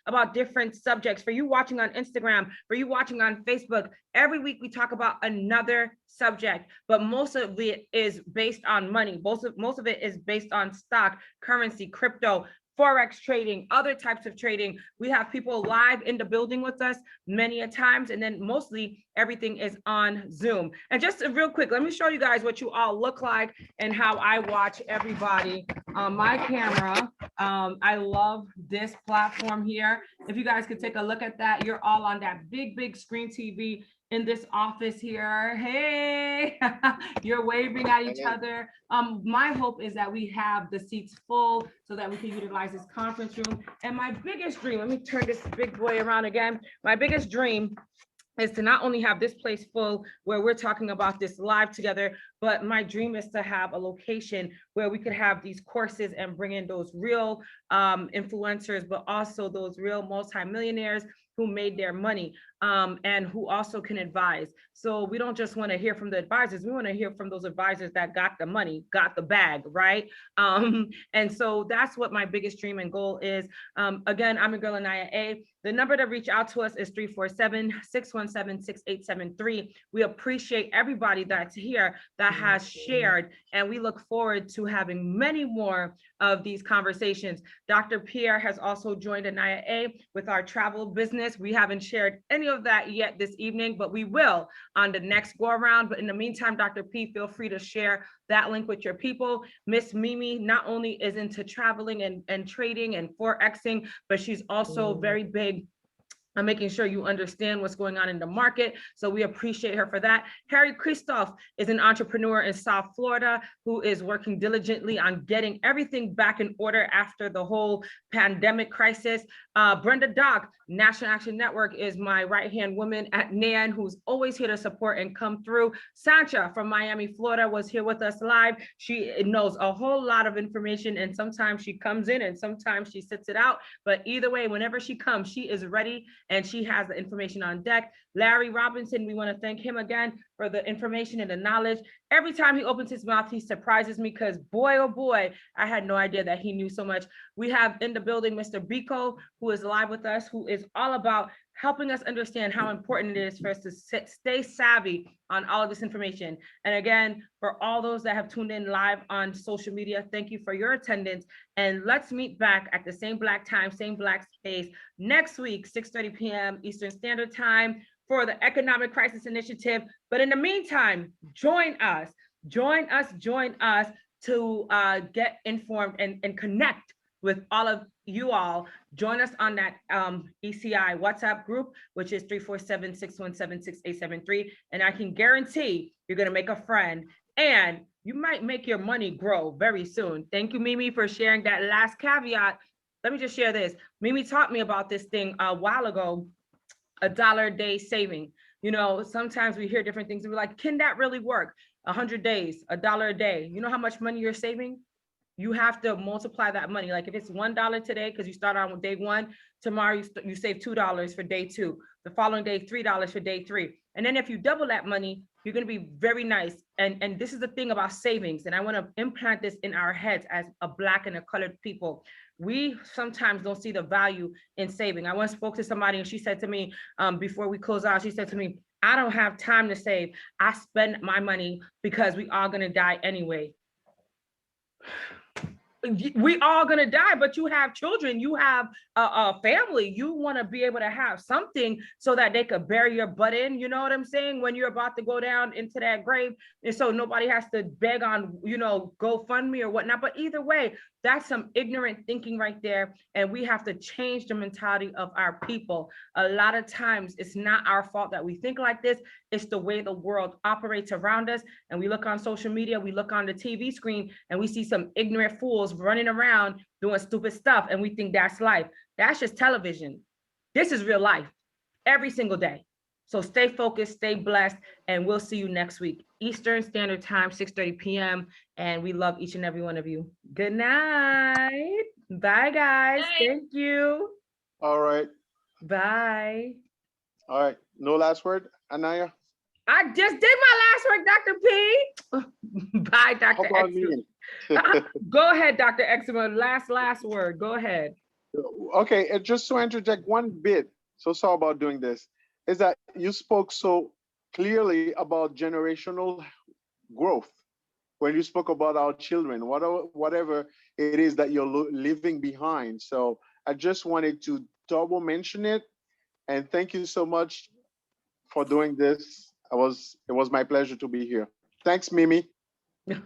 about different subjects. For you watching on Instagram, for you watching on Facebook, every week we talk about another subject, but most of it is based on money. Most of it is based on stock, currency, crypto, Forex trading, other types of trading. We have people live in the building with us many a times, and then mostly everything is on Zoom. And just real quick, let me show you guys what you all look like and how I watch everybody on my camera. I love this platform here. If you guys could take a look at that, you're all on that big screen TV in this office here. Hey, you're waving at each other. My hope is that we have the seats full so that we can utilize this conference room. And my biggest dream, let me turn this big boy around again. My biggest dream is to not only have this place full where we're talking about this live together, but my dream is to have a location where we could have these courses and bring in those real influencers, but also those real multimillionaires who made their money, and who also can advise. So we don't just want to hear from the advisors, we want to hear from those advisors that got the money, got the bag, right? And so that's what my biggest dream and goal is. Again, I'm your girl Anaya A. The number to reach out to us is 347-617-6873. We appreciate everybody that's here that has shared, and we look forward to having many more of these conversations. Dr. Pierre has also joined Anaya A with our travel business. We haven't shared any of that yet this evening, but we will on the next go around. But in the meantime, Dr. P, feel free to share that link with your people. Miss Mimi not only is into traveling and trading and Forexing, but she's also very big on making sure you understand what's going on in the market. So we appreciate her for that. Harry Christoph is an entrepreneur in South Florida who is working diligently on getting everything back in order after the whole pandemic crisis. Brenda Dock, National Action Network, is my right-hand woman at NAN, who's always here to support and come through. Sancha from Miami, Florida, was here with us live. She knows a whole lot of information, and sometimes she comes in and sometimes she sits it out. But either way, whenever she comes, she is ready and she has the information on deck. Larry Robinson, we want to thank him again for the information and the knowledge. Every time he opens his mouth, he surprises me, because boy, oh boy, I had no idea that he knew so much. We have in the building Mr. Biko, who is live with us, who is all about helping us understand how important it is for us to stay savvy on all of this information. And again, for all those that have tuned in live on social media, thank you for your attendance. And let's meet back at the same black time, same black space next week, 6:30 p.m. Eastern Standard Time for the Economic Crisis Initiative. But in the meantime, join us to get informed and connect with all of you all. Join us on that ECI WhatsApp group, which is 347-617-6873. And I can guarantee you're gonna make a friend and you might make your money grow very soon. Thank you, Mimi, for sharing that last caveat. Let me just share this. Mimi taught me about this thing a while ago, $1 a day saving. You know, sometimes we hear different things and we're like, can that really work? 100 days, $1 a day. You know how much money you're saving? You have to multiply that money. Like if it's $1 today, because you start on day one, tomorrow you save $2 for day two, the following day, $3 for day three. And then if you double that money, you're going to be very nice. And this is the thing about savings. And I want to implant this in our heads as a Black and a colored people. We sometimes don't see the value in saving. I once spoke to somebody and she said to me, before we close out, she said to me, I don't have time to save. I spend my money because we are going to die anyway. We all gonna die, but you have children, you have a family, you want to be able to have something so that they could bury your butt in, you know what I'm saying, when you're about to go down into that grave, and so nobody has to beg on, you know, GoFundMe or whatnot. But either way, that's some ignorant thinking right there, and we have to change the mentality of our people. A lot of times it's not our fault that we think like this, it's the way the world operates around us. And we look on social media, we look on the TV screen, and we see some ignorant fools running around doing stupid stuff, and we think that's life. That's just television. This is real life every single day. So stay focused, stay blessed, and we'll see you next week, Eastern Standard Time, 6:30 p.m. And we love each and every one of you. Good night. Bye, guys. Night. Thank you. All right. Bye. All right. No last word, Anaya? I just did my last work, Dr. P. Bye, How Dr. about Eczema. me? Go ahead, Dr. Eczema. Last word. Go ahead. Okay, just to interject one bit, so sorry about doing this, is that you spoke so clearly about generational growth when you spoke about our children, whatever it is that you're leaving behind. So I just wanted to double mention it, and thank you so much for doing this. It was my pleasure to be here. Thanks, Mimi.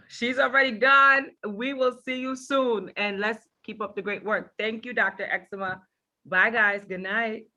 She's already gone. We will see you soon, and let's keep up the great work. Thank you, Dr. Eczema. Bye, guys. Good night.